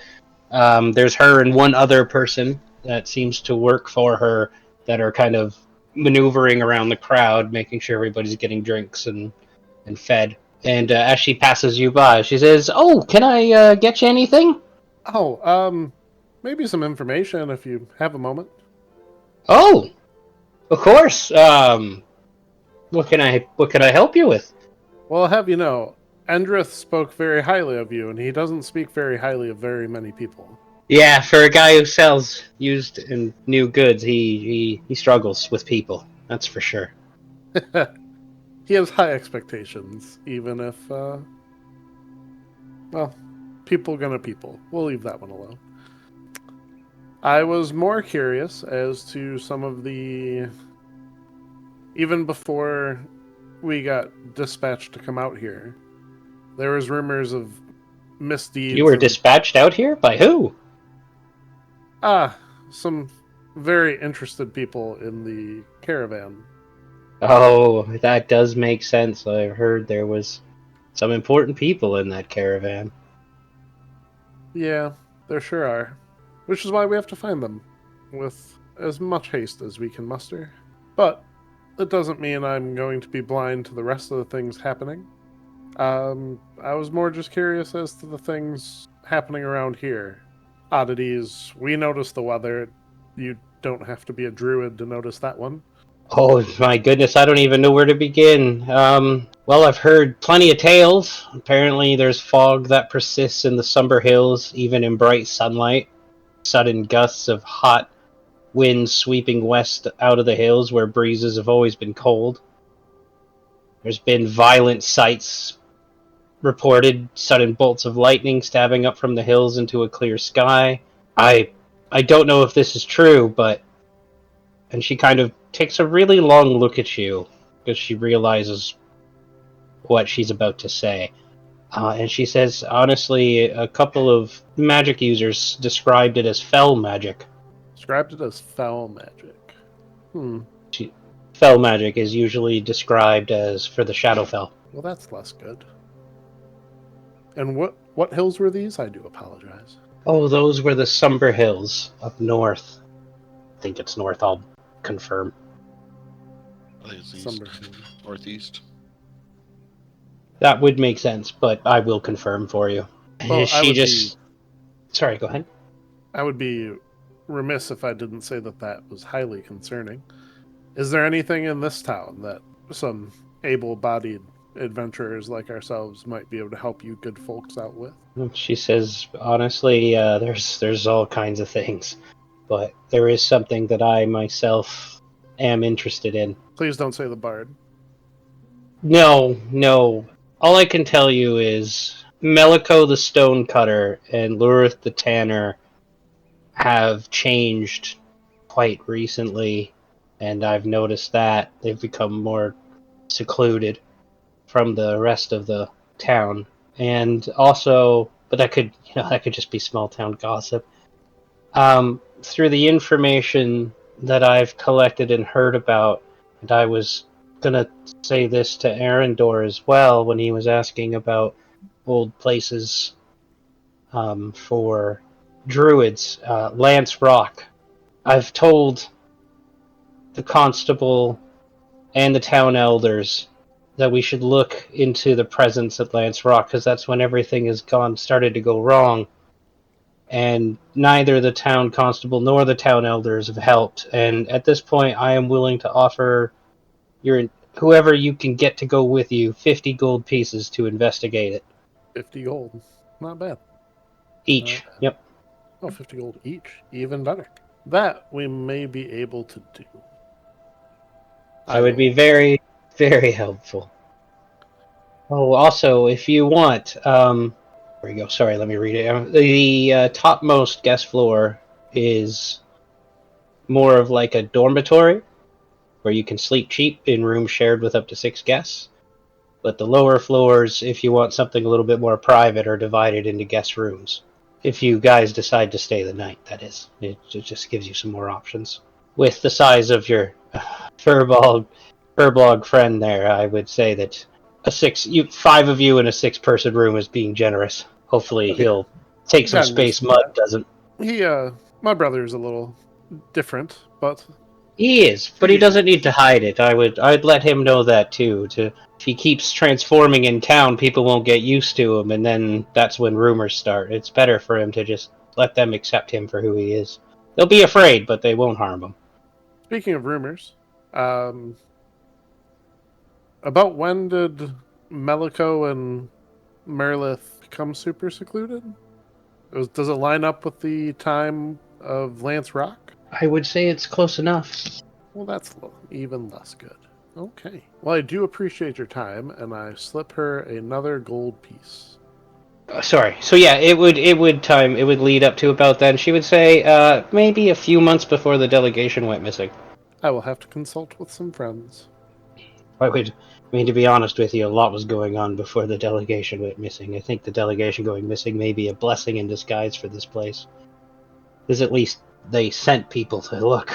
[SPEAKER 1] There's her and one other person that seems to work for her that are kind of maneuvering around the crowd, making sure everybody's getting drinks and fed. And as she passes you by, she says, "Oh, can I get you anything?"
[SPEAKER 2] Oh, maybe some information if you have a moment.
[SPEAKER 1] Oh, of course. What can I help you with?
[SPEAKER 2] Well, I'll have you know, Endrith spoke very highly of you, and he doesn't speak very highly of very many people.
[SPEAKER 1] Yeah, for a guy who sells used and new goods, he struggles with people. That's for sure.
[SPEAKER 2] He has high expectations, even if, well, people gonna people. We'll leave that one alone. I was more curious as to some of the... Even before we got dispatched to come out here, there was rumors of misdeeds.
[SPEAKER 1] You were
[SPEAKER 2] and,
[SPEAKER 1] dispatched out here by who?
[SPEAKER 2] some very interested people in the caravan.
[SPEAKER 1] Oh, that does make sense. I heard there was some important people in that caravan.
[SPEAKER 2] Yeah, there sure are. Which is why we have to find them with as much haste as we can muster. But it doesn't mean I'm going to be blind to the rest of the things happening. I was more just curious as to the things happening around here. Oddities. We notice the weather. You don't have to be a druid to notice that one.
[SPEAKER 1] Oh my goodness, I don't even know where to begin. Well, I've heard plenty of tales. Apparently, there's fog that persists in the Somber Hills, even in bright sunlight. Sudden gusts of hot wind sweeping west out of the hills where breezes have always been cold. There's been violent sights reported, sudden bolts of lightning stabbing up from the hills into a clear sky. I don't know if this is true, but... And she kind of takes a really long look at you because she realizes what she's about to say. And she says, honestly, a couple of magic users described it as fell magic.
[SPEAKER 2] Described it as foul magic.
[SPEAKER 1] Fell magic is usually described as for the Shadowfell.
[SPEAKER 2] Well, that's less good. And what hills were these? I do apologize.
[SPEAKER 1] Oh, those were the Somber Hills up north. I think it's north, I'll confirm.
[SPEAKER 4] I think it's east.
[SPEAKER 2] Somber.
[SPEAKER 4] Northeast.
[SPEAKER 1] That would make sense, but I will confirm for you.
[SPEAKER 2] Well,
[SPEAKER 1] Sorry, go ahead.
[SPEAKER 2] I would be remiss if I didn't say that was highly concerning. Is there anything in this town that some able-bodied adventurers like ourselves might be able to help you good folks out with?
[SPEAKER 1] She says, honestly, there's all kinds of things, but there is something that I myself am interested in.
[SPEAKER 2] Please don't say the bard.
[SPEAKER 1] No. All I can tell you is Meliko the Stonecutter and Lurith the Tanner have changed quite recently, and I've noticed that they've become more secluded from the rest of the town. And also, but that could just be small town gossip. Through the information that I've collected and heard about, and I was gonna say this to Arendor as well when he was asking about old places for druids. Lance Rock. I've told the constable and the town elders that we should look into the presence at Lance Rock, because that's when everything has started to go wrong. And neither the town constable nor the town elders have helped. And at this point, I am willing to offer whoever you can get to go with you 50 gold pieces to investigate it.
[SPEAKER 2] 50 gold. Not bad.
[SPEAKER 1] Each. Yep.
[SPEAKER 2] Oh, 50 gold each. Even better. That we may be able to do.
[SPEAKER 1] I would be very, very helpful. Oh, also, if you want, there we go. Sorry, let me read it. The topmost guest floor is more of like a dormitory where you can sleep cheap in rooms shared with up to 6 guests. But the lower floors, if you want something a little bit more private, are divided into guest rooms. If you guys decide to stay the night, that is. It just gives you some more options. With the size of your furblog friend there, I would say that 5 of you in a 6-person room is being generous. Hopefully he'll take some space Mud doesn't.
[SPEAKER 2] My brother is a little different, but...
[SPEAKER 1] He is, but he doesn't need to hide it. I'd let him know that too. If he keeps transforming in town, people won't get used to him, and then that's when rumors start. It's better for him to just let them accept him for who he is. They'll be afraid, but they won't harm him.
[SPEAKER 2] Speaking of rumors, about when did Meliko and Merlith become super secluded? Does it line up with the time of Lance Rock?
[SPEAKER 1] I would say it's close enough.
[SPEAKER 2] Well, that's even less good. Okay. Well, I do appreciate your time, and I slip her another gold piece.
[SPEAKER 1] Sorry. So yeah, it would lead up to about then. She would say maybe a few months before the delegation went missing.
[SPEAKER 2] I will have to consult with some friends.
[SPEAKER 1] I mean, to be honest with you, a lot was going on before the delegation went missing. I think the delegation going missing may be a blessing in disguise for this place. Because at least they sent people to look.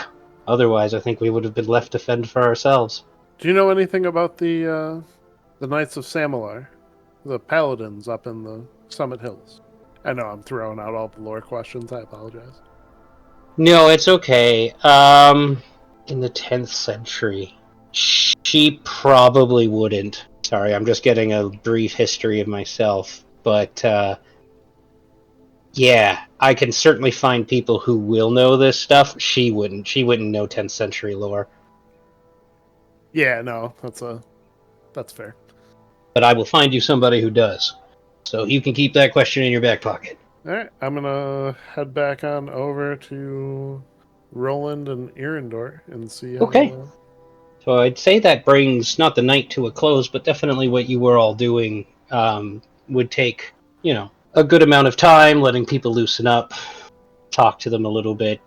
[SPEAKER 1] Otherwise, I think we would have been left to fend for ourselves.
[SPEAKER 2] Do you know anything about the Knights of Samalar? The paladins up in the Summit Hills? I know I'm throwing out all the lore questions. I apologize.
[SPEAKER 1] No, it's okay. In the 10th century, she probably wouldn't. Sorry, I'm just getting a brief history of myself. But, yeah, I can certainly find people who will know this stuff. She wouldn't. She wouldn't know 10th century lore.
[SPEAKER 2] Yeah, no, that's fair.
[SPEAKER 1] But I will find you somebody who does. So you can keep that question in your back pocket.
[SPEAKER 2] All right, I'm gonna head back on over to Roland and Erendor and see how.
[SPEAKER 1] Okay. So I'd say that brings not the night to a close, but definitely what you were all doing would take, a good amount of time, letting people loosen up, talk to them a little bit,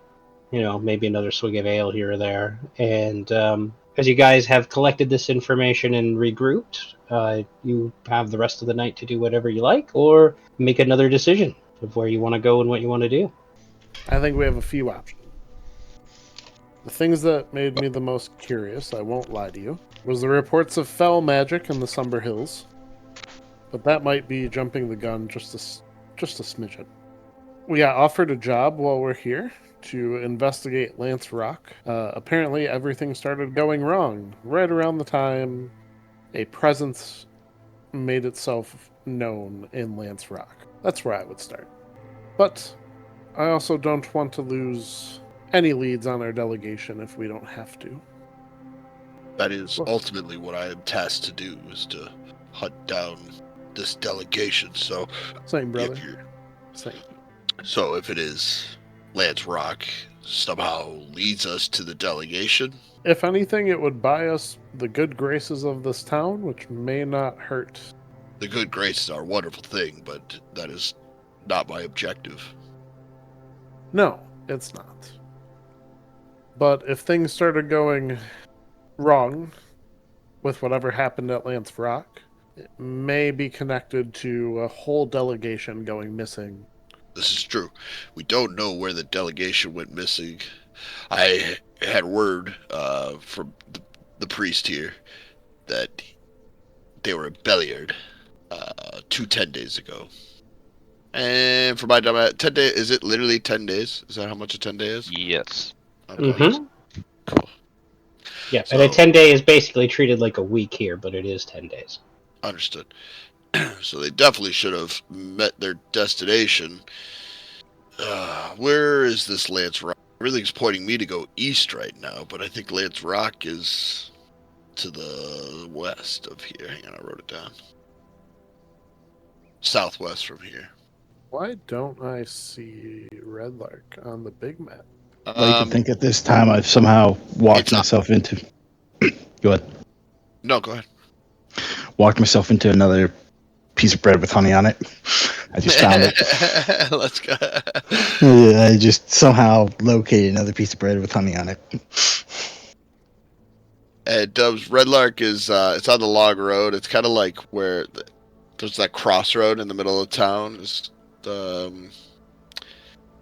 [SPEAKER 1] maybe another swig of ale here or there. And as you guys have collected this information and regrouped, you have the rest of the night to do whatever you like, or make another decision of where you want to go and what you want to do.
[SPEAKER 2] I think we have a few options. The things that made me the most curious, I won't lie to you, was the reports of fell magic in the Somber Hills. But that might be jumping the gun just a smidgen. We got offered a job while we're here to investigate Lance Rock. Apparently everything started going wrong right around the time a presence made itself known in Lance Rock. That's where I would start. But I also don't want to lose any leads on our delegation if we don't have to.
[SPEAKER 4] That is ultimately what I am tasked to do, is to hunt down this delegation. So,
[SPEAKER 2] Same, brother.
[SPEAKER 4] if you're-
[SPEAKER 2] Same.
[SPEAKER 4] So if it is Lance Rock somehow leads us to the delegation,
[SPEAKER 2] If anything, it would buy us the good graces of this town, which may not hurt.
[SPEAKER 4] the good graces are a wonderful thing, but that is not my objective.
[SPEAKER 2] No, it's not. But if things started going wrong with whatever happened at Lance Rock, it may be connected to a whole delegation going missing.
[SPEAKER 4] This is true. We don't know where the delegation went missing. I had word from the priest here that they were in Belliard 10 days ago. And for my dumb 10 days, is it literally 10 days? Is that how much a 10 day is?
[SPEAKER 3] Yes.
[SPEAKER 4] Okay.
[SPEAKER 1] Mm-hmm.
[SPEAKER 4] Cool.
[SPEAKER 1] Yeah,
[SPEAKER 4] So-
[SPEAKER 1] and a 10 day is basically treated like a week here, but it is 10 days.
[SPEAKER 4] Understood. So they definitely should have met their destination. Where is this Lance Rock? Everything's pointing me to go east right now, but I think Lance Rock is to the west of here. Hang on, I wrote it down. Southwest from here.
[SPEAKER 2] Why don't I see Red Lark on the big map?
[SPEAKER 5] I'd like to think at this time I've somehow walked
[SPEAKER 4] It's not-
[SPEAKER 5] myself into. Go ahead.
[SPEAKER 4] No, go ahead.
[SPEAKER 5] Walked myself into another piece of bread with honey on it. I just found it.
[SPEAKER 4] Let's go.
[SPEAKER 5] I just somehow located another piece of bread with honey on it.
[SPEAKER 4] And Dub's Red Lark is it's on the log road. It's kind of like where there's that crossroad in the middle of town. It's the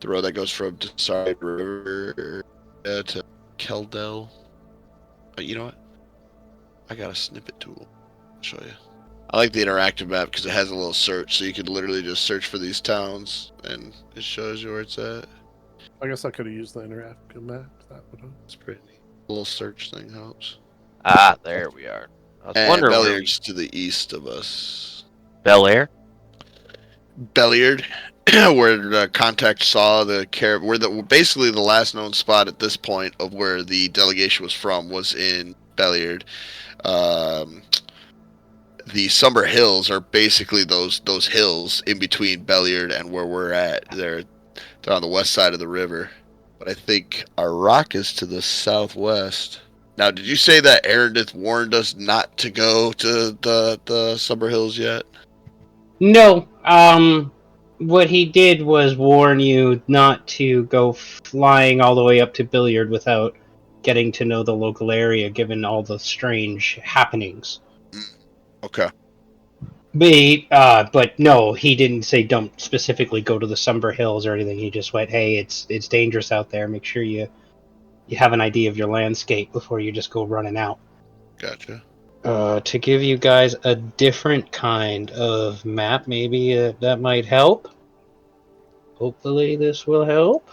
[SPEAKER 4] road that goes from Deside River to Keldell. But you know what? I got a snippet tool. I'll show you. I like the interactive map because it has a little search, so you can literally just search for these towns, and it shows you where it's at.
[SPEAKER 2] I guess I could have used the interactive map. That would have.
[SPEAKER 4] It's pretty neat. A little search thing helps.
[SPEAKER 3] Ah, there we are. I was
[SPEAKER 4] And
[SPEAKER 3] wondering
[SPEAKER 4] Belliard's to the east of us.
[SPEAKER 3] Bel Air.
[SPEAKER 4] Belliard. where the contact saw the basically the last known spot at this point of where the delegation was from was in Belliard. The Summer Hills are basically those hills in between Belliard and where we're at. They're on the west side of the river. But I think our rock is to the southwest. Now, did you say that Erendith warned us not to go to the Summer Hills yet?
[SPEAKER 1] No. What he did was warn you not to go flying all the way up to Billiard without getting to know the local area, given all the strange happenings.
[SPEAKER 4] Okay.
[SPEAKER 1] But no, he didn't say don't specifically go to the Summer Hills or anything. He just went, hey, it's dangerous out there. Make sure you have an idea of your landscape before you just go running out.
[SPEAKER 4] Gotcha.
[SPEAKER 1] To give you guys a different kind of map, maybe that might help. Hopefully this will help.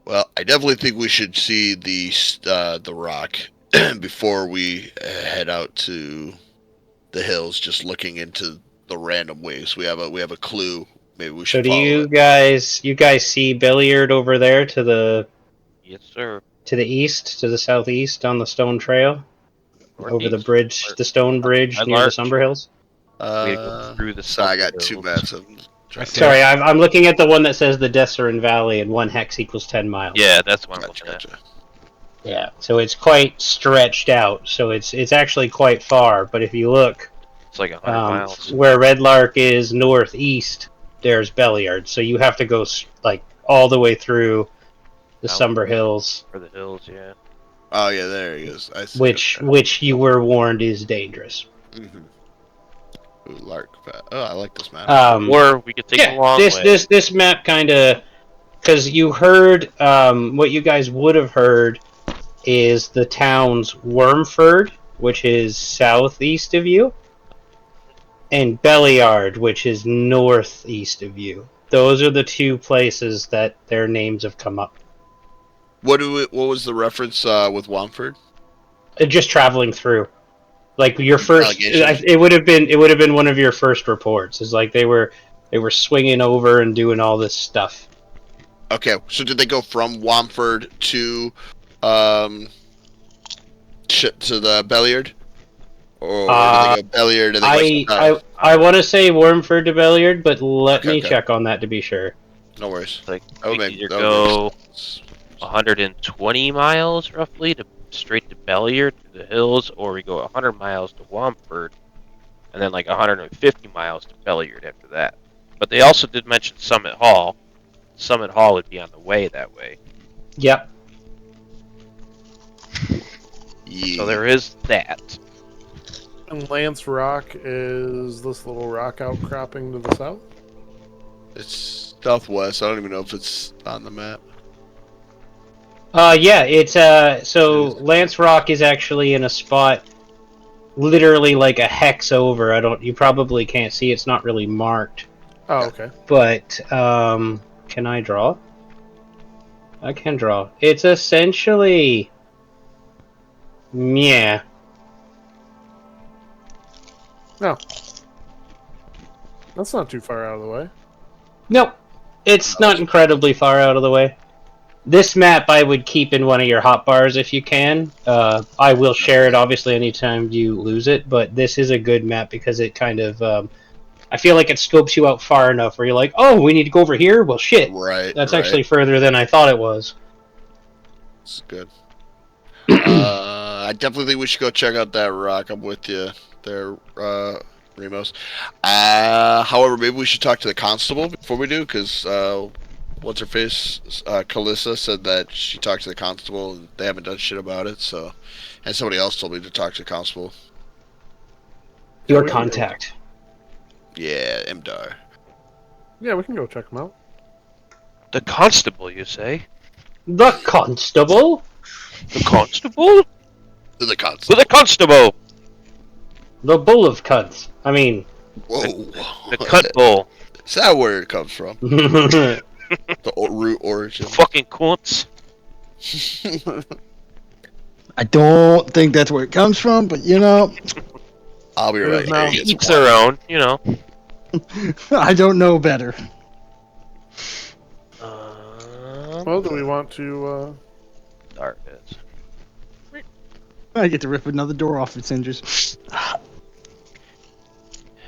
[SPEAKER 4] Well, I definitely think we should see the rock before we head out to the hills. Just looking into the random ways, we have a clue. Maybe we should.
[SPEAKER 1] So do
[SPEAKER 4] follow
[SPEAKER 1] you guys see Billiard over there to the
[SPEAKER 3] Yes, sir.
[SPEAKER 1] to the east, to the southeast on the stone trail? Over the
[SPEAKER 3] Northeast.
[SPEAKER 1] bridge, the stone bridge
[SPEAKER 3] Red
[SPEAKER 1] near the
[SPEAKER 3] Larch.
[SPEAKER 1] Summer Hills?
[SPEAKER 3] We go through the
[SPEAKER 4] So I got
[SPEAKER 3] Summer
[SPEAKER 4] two
[SPEAKER 3] Hills.
[SPEAKER 4] maps.
[SPEAKER 1] Sorry, I'm looking at the one that says the Desserin Valley and 1 hex equals 10 miles.
[SPEAKER 3] Yeah, that's what I'm
[SPEAKER 4] Gotcha,
[SPEAKER 3] looking at.
[SPEAKER 4] gotcha.
[SPEAKER 1] Yeah, so it's quite stretched out. So it's actually quite far. But if you look,
[SPEAKER 3] It's like 100 miles.
[SPEAKER 1] where Red Lark is northeast, there's Belliard. So you have to go like all the way through the
[SPEAKER 3] Out.
[SPEAKER 1] Summer Hills,
[SPEAKER 3] For the hills, yeah.
[SPEAKER 4] Oh yeah, there he is. I see.
[SPEAKER 1] which you were warned is dangerous.
[SPEAKER 4] Mm-hmm. Ooh, Lark. Oh, I like this map.
[SPEAKER 3] Or we could take a long way.
[SPEAKER 1] This map kind of, because you heard what you guys would have heard is the town's Wormford, which is southeast of you, and Belliard, which is northeast of you. Those are the two places that their names have come up.
[SPEAKER 4] What was the reference with Wamford?
[SPEAKER 1] Just traveling through, like your first.
[SPEAKER 4] Delegation.
[SPEAKER 1] It would have been one of your first reports. Is like they were swinging over and doing all this stuff.
[SPEAKER 4] Okay, so did they go from Wamford to the Belliard, or did they go Belliard and then
[SPEAKER 1] I want to say Wormford to Belliard, but let me
[SPEAKER 4] Okay.
[SPEAKER 1] check on that to be sure.
[SPEAKER 4] No worries.
[SPEAKER 3] Like,
[SPEAKER 4] That would
[SPEAKER 3] we
[SPEAKER 4] make-
[SPEAKER 3] could
[SPEAKER 4] that
[SPEAKER 3] either
[SPEAKER 4] would
[SPEAKER 3] go
[SPEAKER 4] make sense.
[SPEAKER 3] 120 miles roughly to straight to Belliard to the hills, or we go 100 miles to Wamford, and then like 150 miles to Belliard after that. But they also did mention Summit Hall. Summit Hall would be on the way that way.
[SPEAKER 1] Yep.
[SPEAKER 4] Yeah.
[SPEAKER 3] So there is that.
[SPEAKER 2] And Lance Rock is this little rock outcropping to the south?
[SPEAKER 4] It's southwest. I don't even know if it's on the map.
[SPEAKER 1] Yeah, it's so Lance Rock is actually in a spot literally like a hex over. You probably can't see, it's not really marked.
[SPEAKER 2] Oh, okay.
[SPEAKER 1] But can I draw? I can draw. It's essentially yeah.
[SPEAKER 2] No. That's not too far out of the way.
[SPEAKER 1] Nope. It's not incredibly far out of the way. This map I would keep in one of your hotbars if you can. I will share it obviously anytime you lose it, but this is a good map because it kind of I feel like it scopes you out far enough where you're like, oh, we need to go over here? Well, shit.
[SPEAKER 4] Right.
[SPEAKER 1] That's
[SPEAKER 4] right.
[SPEAKER 1] actually further than I thought it was.
[SPEAKER 4] It's good. I definitely think we should go check out that rock. I'm with you there, Remos. However, maybe we should talk to the constable before we do, because what's her face? Kalissa said that she talked to the constable and they haven't done shit about it. So, and somebody else told me to talk to the constable.
[SPEAKER 1] Your
[SPEAKER 2] we can go.
[SPEAKER 1] contact.
[SPEAKER 4] Yeah, Imdar.
[SPEAKER 2] Yeah, we can go check them out.
[SPEAKER 3] The constable, you say?
[SPEAKER 1] The constable?
[SPEAKER 3] The constable?
[SPEAKER 4] The constable.
[SPEAKER 3] The constable!
[SPEAKER 1] The bull of cunts. I mean...
[SPEAKER 4] Whoa.
[SPEAKER 3] The cunt bull.
[SPEAKER 4] Is that where it comes from?
[SPEAKER 1] yeah,
[SPEAKER 4] The root origin.
[SPEAKER 3] Fucking cunts.
[SPEAKER 5] I don't think that's where it comes from, but you know,
[SPEAKER 4] I'll be right
[SPEAKER 2] Now-
[SPEAKER 4] here.
[SPEAKER 3] Each their own, you know.
[SPEAKER 5] I don't know better.
[SPEAKER 2] Well, do we want to?
[SPEAKER 3] Dark is.
[SPEAKER 5] I get to rip another door off its hinges.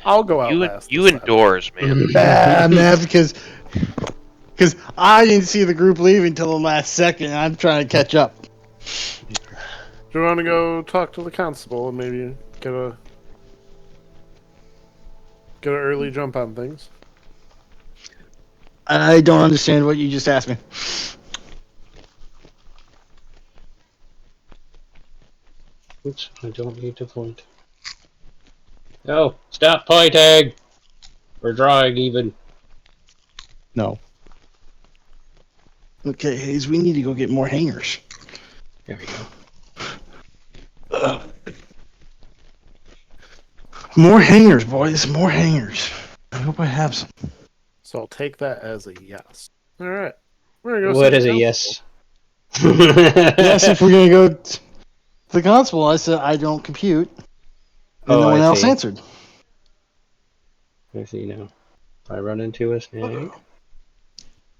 [SPEAKER 2] I'll go out
[SPEAKER 3] You
[SPEAKER 2] last.
[SPEAKER 3] you
[SPEAKER 2] this time.
[SPEAKER 3] indoors, man.
[SPEAKER 5] Man, because I didn't see the group leaving till the last second. I'm trying to catch up.
[SPEAKER 2] Do you want to go talk to the constable and maybe get an early jump on things?
[SPEAKER 5] I don't understand what you just asked me.
[SPEAKER 1] Oops, I don't need to point. No, stop pointing! Or drawing, even.
[SPEAKER 5] No. Okay, Hayes, we need to go get more hangers.
[SPEAKER 1] There we go.
[SPEAKER 5] More hangers, boys. More hangers. I hope I have some.
[SPEAKER 2] So I'll take that as a yes. All right. We're gonna go.
[SPEAKER 1] What
[SPEAKER 2] see
[SPEAKER 1] is
[SPEAKER 2] the
[SPEAKER 1] a
[SPEAKER 2] constable.
[SPEAKER 1] yes?
[SPEAKER 5] Yes, if we're gonna go to the constable, I said I don't compute, and
[SPEAKER 1] Oh,
[SPEAKER 5] no one
[SPEAKER 1] I
[SPEAKER 5] else
[SPEAKER 1] see.
[SPEAKER 5] answered.
[SPEAKER 1] I see now. I run into a snake.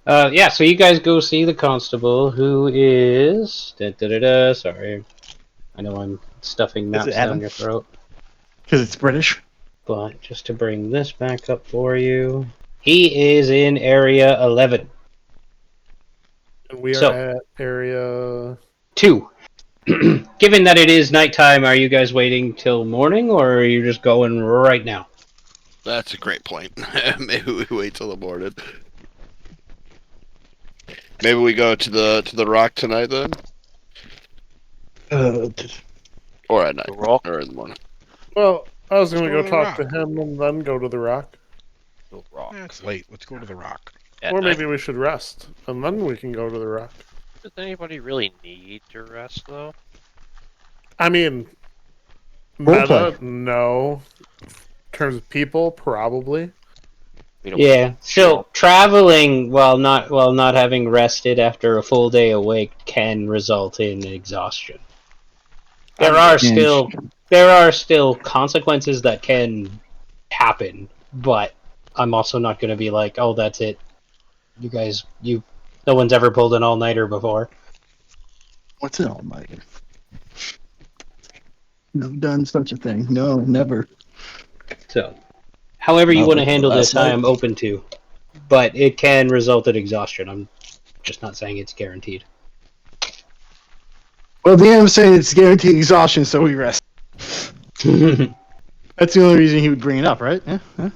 [SPEAKER 1] Yeah, so you guys go see the constable, who is... Sorry. I know I'm stuffing
[SPEAKER 5] Is
[SPEAKER 1] maps
[SPEAKER 5] it Adam?
[SPEAKER 1] down your throat.
[SPEAKER 5] Because it's British.
[SPEAKER 1] But just to bring this back up for you... He is in Area 11.
[SPEAKER 2] And we are
[SPEAKER 1] So-
[SPEAKER 2] at area.
[SPEAKER 1] 2. Given that it is nighttime, are you guys waiting till morning, or are you just going right now?
[SPEAKER 4] That's a great point. Maybe we wait till the morning. Maybe we go to the rock tonight then, or at night,
[SPEAKER 3] The rock.
[SPEAKER 4] or in the morning.
[SPEAKER 2] Well, I was gonna
[SPEAKER 6] Go
[SPEAKER 2] go
[SPEAKER 6] to the
[SPEAKER 2] talk
[SPEAKER 6] rock.
[SPEAKER 2] to him and then go to the rock.
[SPEAKER 3] The rock.
[SPEAKER 6] It's late. Let's go to the rock.
[SPEAKER 3] At
[SPEAKER 2] Or
[SPEAKER 3] night.
[SPEAKER 2] maybe we should rest and then we can go to the rock.
[SPEAKER 3] Does anybody really need to rest though?
[SPEAKER 2] I mean,
[SPEAKER 5] Roleplay.
[SPEAKER 2] meta, no. In terms of people, probably.
[SPEAKER 3] We don't
[SPEAKER 1] Yeah, so traveling while not having rested after a full day awake can result in exhaustion. There are still consequences that can happen, but I'm also not going to be like, oh, that's it. You guys, no one's ever pulled an all-nighter before.
[SPEAKER 5] What's an all-nighter? Never done such a thing. No, never.
[SPEAKER 1] So, however you
[SPEAKER 5] Not
[SPEAKER 1] want to
[SPEAKER 5] like the
[SPEAKER 1] handle
[SPEAKER 5] last
[SPEAKER 1] this, I
[SPEAKER 5] night.
[SPEAKER 1] am open to. But it can result in exhaustion. I'm just not saying it's guaranteed.
[SPEAKER 5] Well, the end, I'm saying it's guaranteed exhaustion, so we rest. That's the only reason he would bring it up, right? Yeah.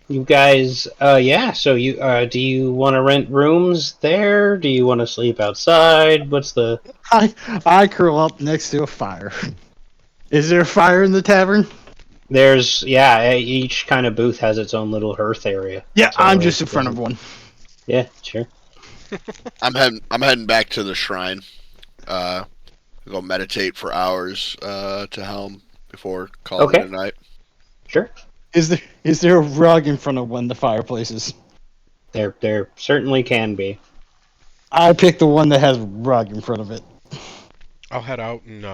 [SPEAKER 1] You guys, yeah. So do you want to rent rooms there? Do you want to sleep outside? What's the?
[SPEAKER 5] I curl up next to a fire. Is there a fire in the tavern?
[SPEAKER 1] There's each kind of booth has its own little hearth area.
[SPEAKER 5] Yeah,
[SPEAKER 1] So
[SPEAKER 5] I'm just in front of one.
[SPEAKER 1] Yeah, sure.
[SPEAKER 4] I'm heading back to the shrine. Go meditate for hours to Helm before calling it a night.
[SPEAKER 1] Sure.
[SPEAKER 5] Is there a rug in front of one of the fireplaces?
[SPEAKER 1] There certainly can be.
[SPEAKER 5] I pick the one that has a rug in front of it.
[SPEAKER 6] I'll head out and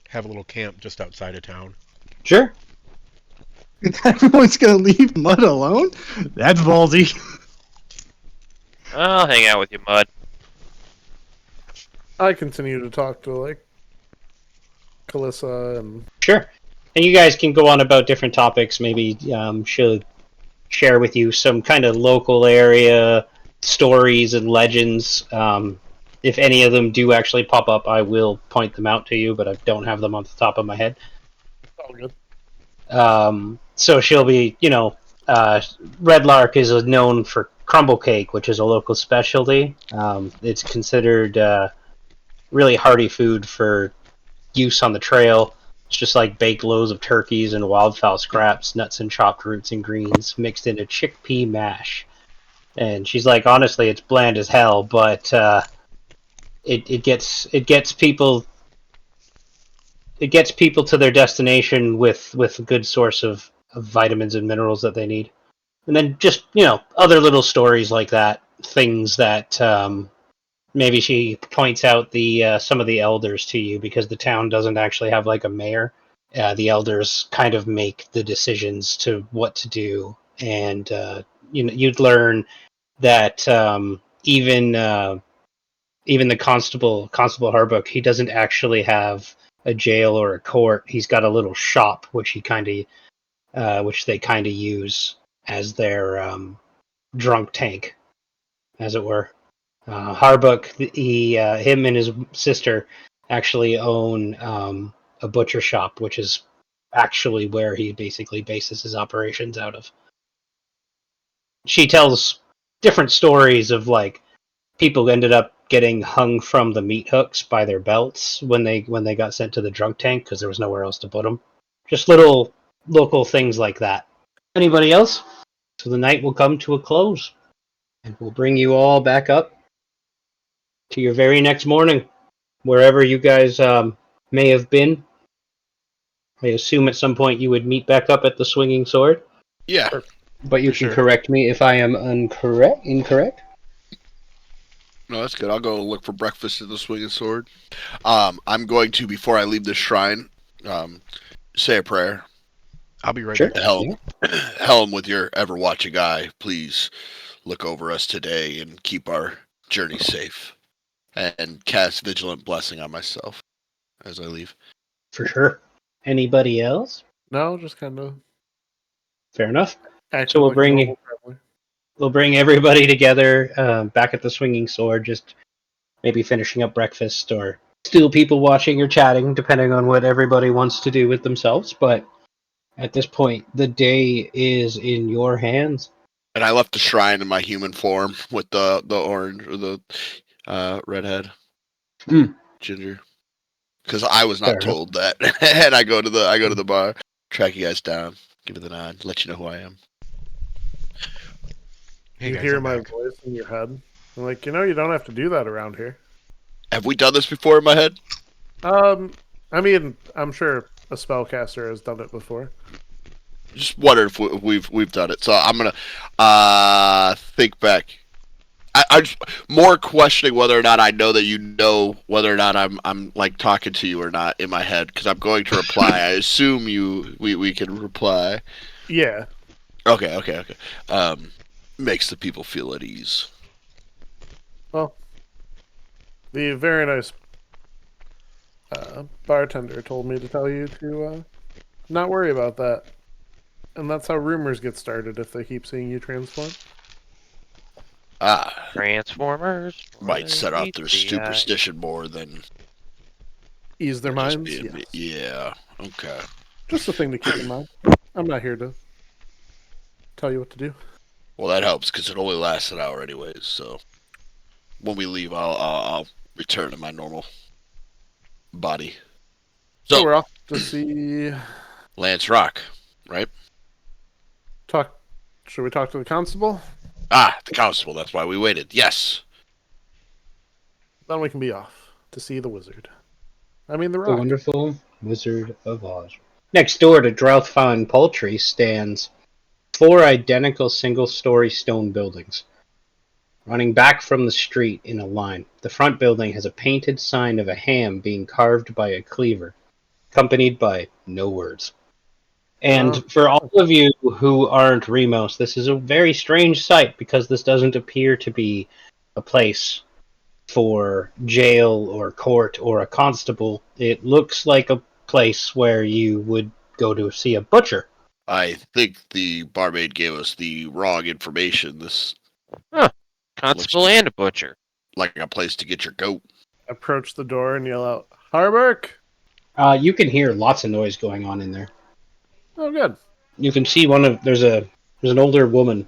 [SPEAKER 6] have a little camp just outside of town.
[SPEAKER 1] Sure.
[SPEAKER 5] Everyone's gonna leave Mud alone? That's ballsy.
[SPEAKER 3] I'll hang out with you, Mud.
[SPEAKER 2] I continue to talk to, like, Calissa and...
[SPEAKER 1] Sure. And you guys can go on about different topics. Maybe she'll share with you some kind of local area stories and legends. If any of them do actually pop up, I will point them out to you, but I don't have them on the top of my head.
[SPEAKER 2] All good.
[SPEAKER 1] So she'll be, Red Lark is known for crumble cake, which is a local specialty. It's considered really hearty food for use on the trail. It's just like baked loaves of turkeys and wildfowl scraps, nuts and chopped roots and greens mixed into chickpea mash. And she's like, honestly, it's bland as hell, but it gets people to their destination with a good source of vitamins and minerals that they need. And then just other little stories like that, things that maybe she points out the some of the elders to you, because the town doesn't actually have like a mayor. The elders kind of make the decisions to what to do, and you'd learn that even the constable Harbuck, he doesn't actually have a jail or a court. He's got a little shop which they kind of use as their drunk tank, as it were. Harbuck, him and his sister actually own a butcher shop, which is actually where he basically bases his operations out of. She tells different stories of like people ended up getting hung from the meat hooks by their belts when they got sent to the drunk tank because there was nowhere else to put them. Just little local things like that. Anybody else? So the night will come to a close, and we'll bring you all back up to your very next morning, wherever you guys may have been. I assume at some point you would meet back up at the Swinging Sword.
[SPEAKER 4] Yeah.
[SPEAKER 1] But you
[SPEAKER 2] For
[SPEAKER 1] can
[SPEAKER 2] sure.
[SPEAKER 1] correct me if I am incorrect.
[SPEAKER 4] No, that's good. I'll go look for breakfast at the Swinging Sword. I'm going to, before I leave the shrine, say a prayer.
[SPEAKER 6] I'll be right
[SPEAKER 1] Sure.
[SPEAKER 6] back.
[SPEAKER 4] Helm, with your ever-watching eye, please look over us today and keep our journey safe. And cast Vigilant Blessing on myself as I leave.
[SPEAKER 1] For sure. Anybody else?
[SPEAKER 2] No, just kind of
[SPEAKER 1] Fair enough.
[SPEAKER 2] acting
[SPEAKER 1] So we'll
[SPEAKER 2] like a
[SPEAKER 1] bring
[SPEAKER 2] normal traveler.
[SPEAKER 1] we'll bring everybody together back at the Swinging Sword, just maybe finishing up breakfast, or still people watching or chatting, depending on what everybody wants to do with themselves. But at this point, the day is in your hands.
[SPEAKER 4] And I left the shrine in my human form with the orange or the redhead ginger, because I was not
[SPEAKER 1] Fair enough.
[SPEAKER 4] told that. And I go to the bar, track you guys down, give it the nod, let you know who I am.
[SPEAKER 6] Hey
[SPEAKER 2] You
[SPEAKER 6] guys,
[SPEAKER 2] hear
[SPEAKER 6] I'm
[SPEAKER 2] my
[SPEAKER 6] back.
[SPEAKER 2] voice in your head. I'm like, you don't have to do that around here.
[SPEAKER 4] Have we done this before in my head?
[SPEAKER 2] I mean, I'm sure a spellcaster has done it before.
[SPEAKER 4] Just wondered if we've done it. So I'm gonna think back. I'm just more questioning whether or not I know that you know whether or not I'm like talking to you or not in my head, because I'm going to reply. I assume we can reply.
[SPEAKER 2] Yeah.
[SPEAKER 4] Okay. Makes the people feel at ease.
[SPEAKER 2] Well, the very nice bartender told me to tell you to not worry about that. And that's how rumors get started if they keep seeing you transform.
[SPEAKER 3] Transformers
[SPEAKER 4] Might set off their
[SPEAKER 3] CGI.
[SPEAKER 4] superstition more than
[SPEAKER 2] Ease their
[SPEAKER 4] just
[SPEAKER 2] minds?
[SPEAKER 4] being.
[SPEAKER 2] Yes.
[SPEAKER 4] Yeah. Okay.
[SPEAKER 2] Just a thing to keep in mind. I'm not here to tell you what to do.
[SPEAKER 4] Well, that helps because it only lasts an hour anyways. So when we leave, I'll return to my normal body.
[SPEAKER 2] So we're off to see...
[SPEAKER 4] Lance Rock, right?
[SPEAKER 2] Should we talk to the constable?
[SPEAKER 4] Ah, the constable. That's why we waited. Yes.
[SPEAKER 2] Then we can be off to see the wizard. I mean, the
[SPEAKER 1] The
[SPEAKER 2] rock.
[SPEAKER 1] wonderful Wizard of Oz. Next door to Drouthfine Poultry stands 4 identical single-story stone buildings, running back from the street in a line. The front building has a painted sign of a ham being carved by a cleaver, accompanied by no words. And for all of you who aren't Remos, this is a very strange sight, because this doesn't appear to be a place for jail or court or a constable. It looks like a place where you would go to see a butcher.
[SPEAKER 4] I think the barmaid gave us the wrong information. This
[SPEAKER 3] Constable and a butcher.
[SPEAKER 4] like a place to get your goat.
[SPEAKER 2] Approach the door and yell out, Harbuck!
[SPEAKER 1] You can hear lots of noise going on in there.
[SPEAKER 2] Oh, good.
[SPEAKER 1] You can see there's an older woman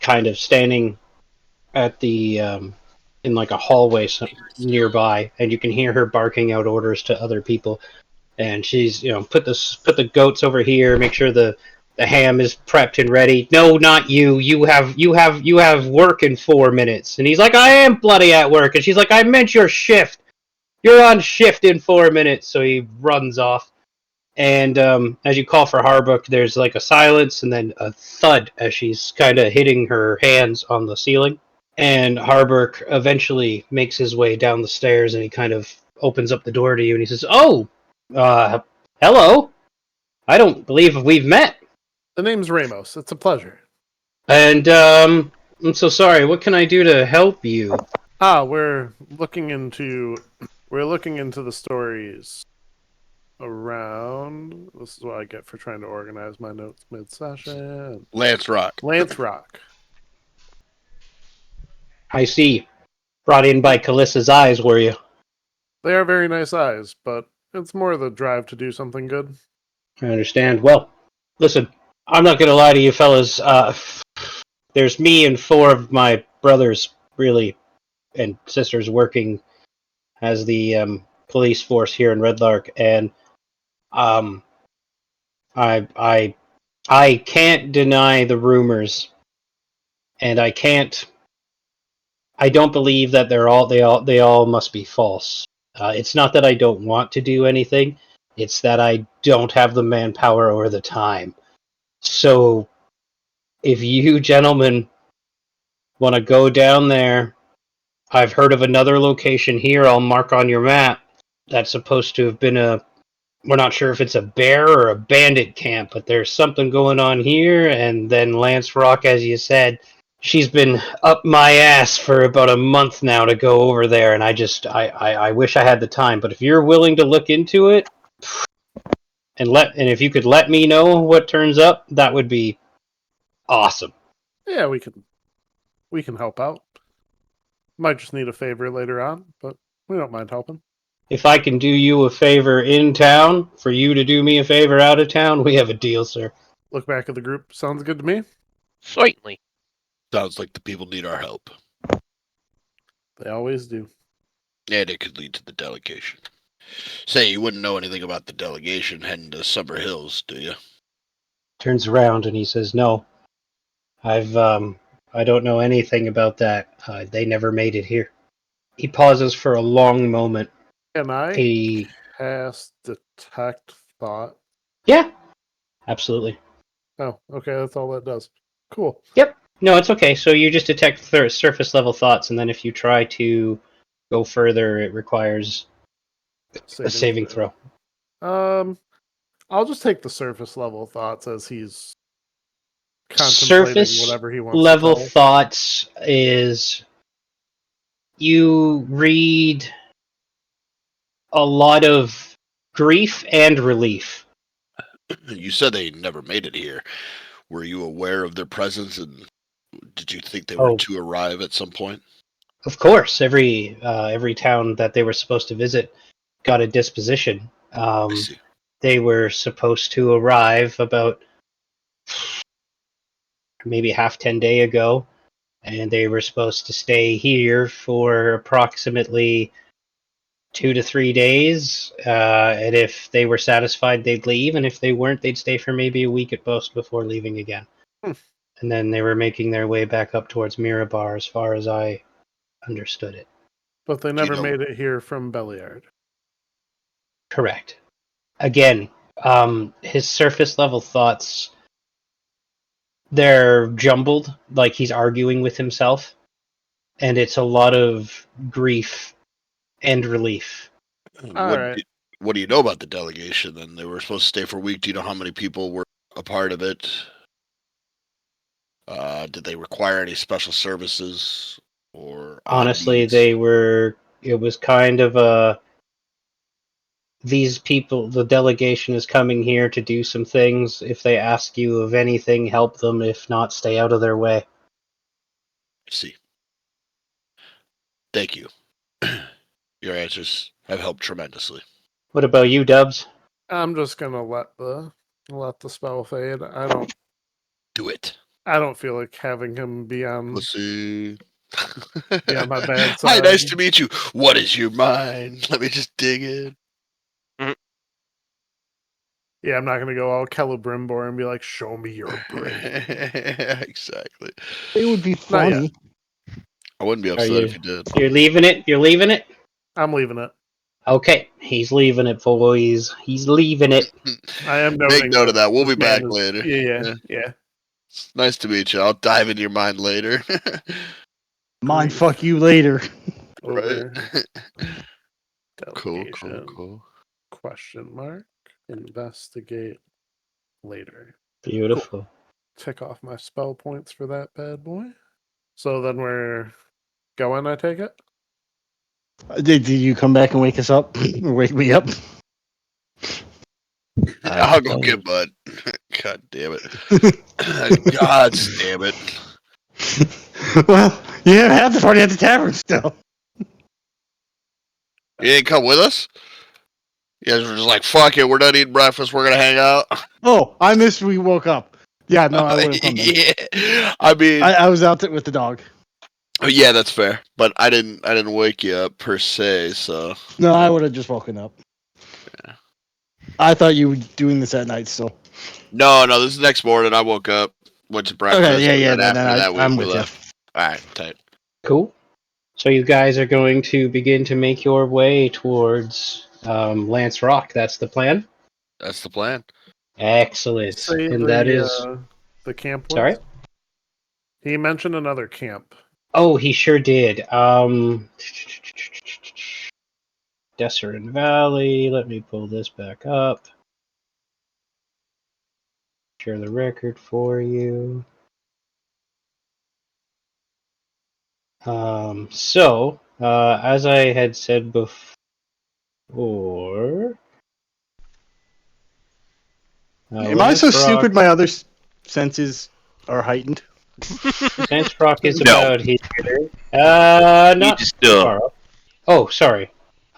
[SPEAKER 1] kind of standing at the in like a hallway nearby, and you can hear her barking out orders to other people. And she's, put the goats over here, make sure the ham is prepped and ready. No, not you. You have work in 4 minutes. And he's like, I am bloody at work. And she's like, I meant your shift. You're on shift in 4 minutes. So he runs off. And as you call for Harbuck, there's like a silence and then a thud as she's kind of hitting her hands on the ceiling. And Harbuck eventually makes his way down the stairs, and he kind of opens up the door to you, and he says, "Oh, hello. I don't believe we've met."
[SPEAKER 2] The name's Ramos. It's a pleasure.
[SPEAKER 1] And I'm so sorry. What can I do to help you?
[SPEAKER 2] We're looking into the stories around. This is what I get for trying to organize my notes mid-session.
[SPEAKER 4] Lance Rock.
[SPEAKER 2] Lance Rock.
[SPEAKER 1] I see. Brought in by Calissa's eyes, were you?
[SPEAKER 2] They are very nice eyes, but it's more the drive to do something good.
[SPEAKER 1] I understand. Well, listen, I'm not gonna lie to you fellas. There's me and 4 of my brothers, really, and sisters working as the police force here in Redlark, and um, I can't deny the rumors, and I don't believe that they all must be false. It's not that I don't want to do anything; it's that I don't have the manpower or the time. So, if you gentlemen want to go down there, I've heard of another location here. I'll mark on your map. That's supposed to have been we're not sure if it's a bear or a bandit camp, but there's something going on here. And then Lance Rock, as you said, she's been up my ass for about a month now to go over there, and I wish I had the time. But if you're willing to look into it, and if you could let me know what turns up, that would be awesome.
[SPEAKER 2] Yeah, we can help out. Might just need a favor later on, but we don't mind helping.
[SPEAKER 1] If I can do you a favor in town, for you to do me a favor out of town, we have a deal, sir.
[SPEAKER 2] Look back at the group. Sounds good to me.
[SPEAKER 3] Certainly.
[SPEAKER 4] Sounds like the people need our help.
[SPEAKER 2] They always do.
[SPEAKER 4] And it could lead to the delegation. Say, you wouldn't know anything about the delegation heading to Summer Hills, do you?
[SPEAKER 1] Turns around and he says, "No, I don't know anything about that. They never made it here." He pauses for a long moment.
[SPEAKER 2] Can I
[SPEAKER 1] He,
[SPEAKER 2] cast detect thought?
[SPEAKER 1] yeah, absolutely.
[SPEAKER 2] Oh, okay, that's all that does. Cool.
[SPEAKER 1] Yep. No, it's okay. So you just detect surface level thoughts, and then if you try to go further, it requires a saving throw.
[SPEAKER 2] I'll just take the surface level thoughts as he's contemplating
[SPEAKER 1] Surface
[SPEAKER 2] whatever he wants
[SPEAKER 1] level
[SPEAKER 2] to tell us.
[SPEAKER 1] thoughts is you read a lot of grief and relief.
[SPEAKER 4] You said they never made it here. Were you aware of their presence, and did you think they were to arrive at some point?
[SPEAKER 1] Of course, every town that they were supposed to visit got a disposition.
[SPEAKER 4] I see.
[SPEAKER 1] They were supposed to arrive about maybe 10 day ago, and they were supposed to stay here for approximately 2 to 3 days. And if they were satisfied, they'd leave, and if they weren't, they'd stay for maybe a week at most before leaving again. And then they were making their way back up towards Mirabar, as far as I understood it.
[SPEAKER 2] But they never made it here from Belliard.
[SPEAKER 1] Correct. Again, his surface level thoughts, they're jumbled, like he's arguing with himself, and it's a lot of grief and relief.
[SPEAKER 4] What do you know about the delegation then? They were supposed to stay for a week. Do you know how many people were a part of it? Did they require any special services or
[SPEAKER 1] Honestly,
[SPEAKER 4] oddities?
[SPEAKER 1] it was kind of these people, the delegation is coming here to do some things. If they ask you of anything, help them. If not, stay out of their way.
[SPEAKER 4] I see. Thank you. Your answers have helped tremendously.
[SPEAKER 1] What about you, Dubs?
[SPEAKER 2] I'm just gonna let the spell fade.
[SPEAKER 4] Do it.
[SPEAKER 2] I don't feel like having him be on
[SPEAKER 4] Pussy.
[SPEAKER 2] on my bad
[SPEAKER 4] Hi,
[SPEAKER 2] side.
[SPEAKER 4] nice to meet you. What is your mind? Let me just dig in.
[SPEAKER 2] Yeah, I'm not gonna go all Celebrimbor and be like, "Show me your brain."
[SPEAKER 4] Exactly.
[SPEAKER 5] It would be funny.
[SPEAKER 4] I wouldn't be upset if you did.
[SPEAKER 1] You're leaving it? You're leaving it?
[SPEAKER 2] I'm leaving it.
[SPEAKER 1] Okay, he's leaving it, boys. He's leaving it.
[SPEAKER 2] I am
[SPEAKER 4] Make
[SPEAKER 2] noting
[SPEAKER 4] note of that. We'll be
[SPEAKER 2] this man
[SPEAKER 4] back later.
[SPEAKER 2] Yeah.
[SPEAKER 4] It's nice to meet you. I'll dive into your mind later.
[SPEAKER 5] Mind fuck you later.
[SPEAKER 2] Over.
[SPEAKER 4] Cool.
[SPEAKER 2] Delegation. Question mark. Investigate later.
[SPEAKER 1] Beautiful.
[SPEAKER 2] tick off my spell points for that bad boy. So then we're going, I take it?
[SPEAKER 5] Did you come back and wake us up? Or wake me up?
[SPEAKER 4] I'll go get Bud. God damn it. God damn it.
[SPEAKER 5] Well, you have half the party at the tavern still.
[SPEAKER 4] You didn't come with us? You guys were just like, fuck it, we're done eating breakfast, we're gonna hang out.
[SPEAKER 5] Oh, I missed we woke up. Yeah, no, I would have come then.
[SPEAKER 4] Yeah. I mean,
[SPEAKER 5] I was out with the dog.
[SPEAKER 4] yeah, that's fair. But I didn't wake you up per se, so
[SPEAKER 5] No, I would have just woken up.
[SPEAKER 4] Yeah.
[SPEAKER 5] I thought you were doing this at night still.
[SPEAKER 4] No, this is next morning. I woke up, went to breakfast.
[SPEAKER 5] Okay, yeah,
[SPEAKER 4] and
[SPEAKER 5] then
[SPEAKER 4] after that,
[SPEAKER 5] I'm
[SPEAKER 4] we
[SPEAKER 5] with
[SPEAKER 4] left. Alright, tight.
[SPEAKER 1] Cool. So you guys are going to begin to make your way towards Lance Rock. That's the plan?
[SPEAKER 4] That's the plan.
[SPEAKER 1] Excellent.
[SPEAKER 2] Say
[SPEAKER 1] And that is...
[SPEAKER 2] the camp was?
[SPEAKER 1] Sorry?
[SPEAKER 2] He mentioned another camp.
[SPEAKER 1] Oh, he sure did. Desert Valley. Let me pull this back up. Share the record for you. As I had said before...
[SPEAKER 5] Am I so stupid my other senses are heightened?
[SPEAKER 1] Lance Rock is
[SPEAKER 3] No.
[SPEAKER 1] about here. Not
[SPEAKER 3] just still.
[SPEAKER 1] far up. Oh, sorry.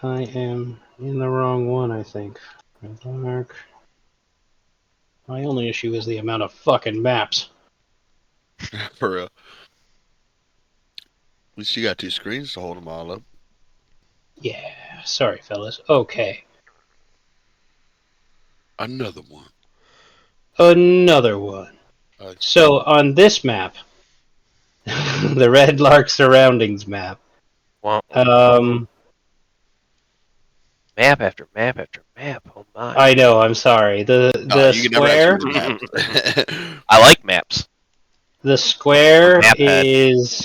[SPEAKER 1] I am in the wrong one, I think. Red Lark. My only issue is the amount of fucking maps.
[SPEAKER 4] For real. At least you got 2 screens to hold them all up.
[SPEAKER 1] Yeah, sorry, fellas. Okay.
[SPEAKER 4] Another one.
[SPEAKER 1] Another one. So, on this map, the Red Lark surroundings map,
[SPEAKER 3] Map after map after map. Oh my!
[SPEAKER 1] I know. I'm sorry. The
[SPEAKER 4] you can
[SPEAKER 1] square.
[SPEAKER 4] never actually map.
[SPEAKER 3] I like maps.
[SPEAKER 1] The square
[SPEAKER 3] Map head.
[SPEAKER 1] is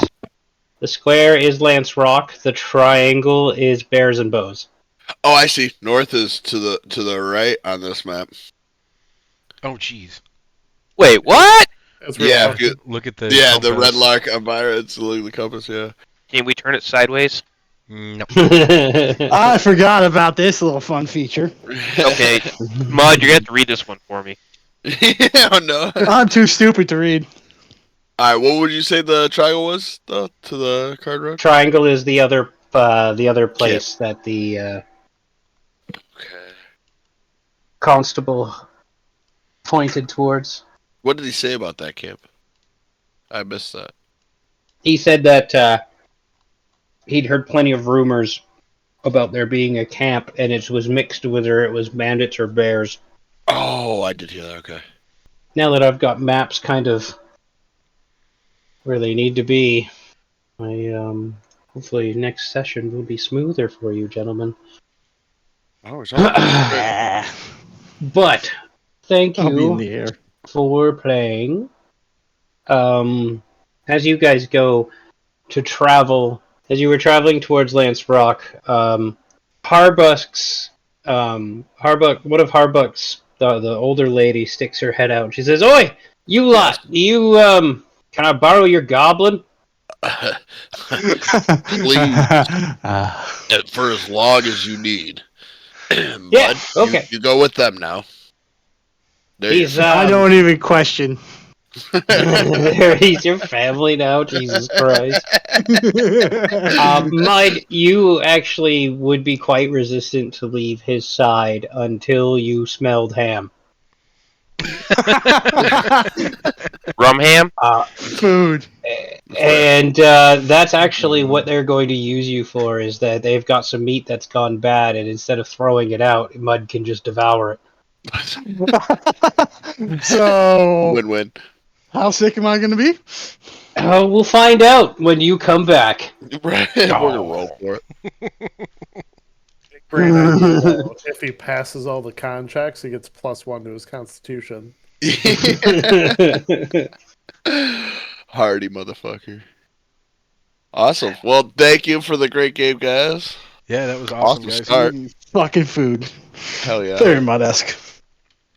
[SPEAKER 1] Lance Rock. The triangle is Bears and Bows.
[SPEAKER 4] Oh, I see. North is to the right on this map.
[SPEAKER 6] Oh, jeez.
[SPEAKER 3] Wait, what?
[SPEAKER 2] It's real
[SPEAKER 4] Yeah,
[SPEAKER 2] fucking-
[SPEAKER 4] good.
[SPEAKER 6] Look at the
[SPEAKER 4] Yeah, the
[SPEAKER 6] compass.
[SPEAKER 4] Red Lark on Byron. It's the compass. Yeah.
[SPEAKER 3] Can we turn it sideways?
[SPEAKER 6] No.
[SPEAKER 5] I forgot about this little fun feature.
[SPEAKER 3] Okay, Mud, you're gonna have to read this one for me.
[SPEAKER 4] Oh no.
[SPEAKER 5] I'm too stupid to read.
[SPEAKER 4] All right, what would you say the triangle was though, to the card road?
[SPEAKER 1] Triangle is the other place that the
[SPEAKER 4] Okay.
[SPEAKER 1] constable pointed towards.
[SPEAKER 4] What did he say about that camp? I missed that.
[SPEAKER 1] He said that he'd heard plenty of rumors about there being a camp, and it was mixed whether it was bandits or bears.
[SPEAKER 4] Oh, I did hear that. Okay.
[SPEAKER 1] Now that I've got maps kind of where they need to be, hopefully next session will be smoother for you, gentlemen.
[SPEAKER 4] Oh, it's all great.
[SPEAKER 1] But thank
[SPEAKER 5] I'll be in
[SPEAKER 1] you
[SPEAKER 5] the air.
[SPEAKER 1] for playing. As you guys go to travel, as you were traveling towards Lance Rock, Harbuck's, one of Harbuck's, the older lady, sticks her head out and she says, "Oi, you lot, can I borrow your goblin?"
[SPEAKER 4] Please, for as long as you need.
[SPEAKER 1] Yeah,
[SPEAKER 4] Bud,
[SPEAKER 1] okay.
[SPEAKER 4] You go with them now. There you
[SPEAKER 1] He's,
[SPEAKER 4] go.
[SPEAKER 5] I don't even question.
[SPEAKER 1] he's your family now, Jesus Christ. Mud, you actually would be quite resistant to leave his side until you smelled ham.
[SPEAKER 3] Rum ham?
[SPEAKER 5] Food.
[SPEAKER 1] And that's actually what they're going to use you for, is that they've got some meat that's gone bad, and instead of throwing it out, Mud can just devour it.
[SPEAKER 5] So,
[SPEAKER 4] Win-win.
[SPEAKER 5] how sick am I going to be?
[SPEAKER 1] We'll find out when you come back.
[SPEAKER 4] Right. We're gonna roll for
[SPEAKER 2] Great idea, though. If he passes all the contracts, he gets +1 to his constitution.
[SPEAKER 4] it. Hardy motherfucker. Awesome. Well, thank you for the great game, guys.
[SPEAKER 6] Yeah, that was awesome,
[SPEAKER 4] Awesome
[SPEAKER 6] guys.
[SPEAKER 4] start.
[SPEAKER 5] Fucking food.
[SPEAKER 4] Hell yeah.
[SPEAKER 5] Very Mud-esque.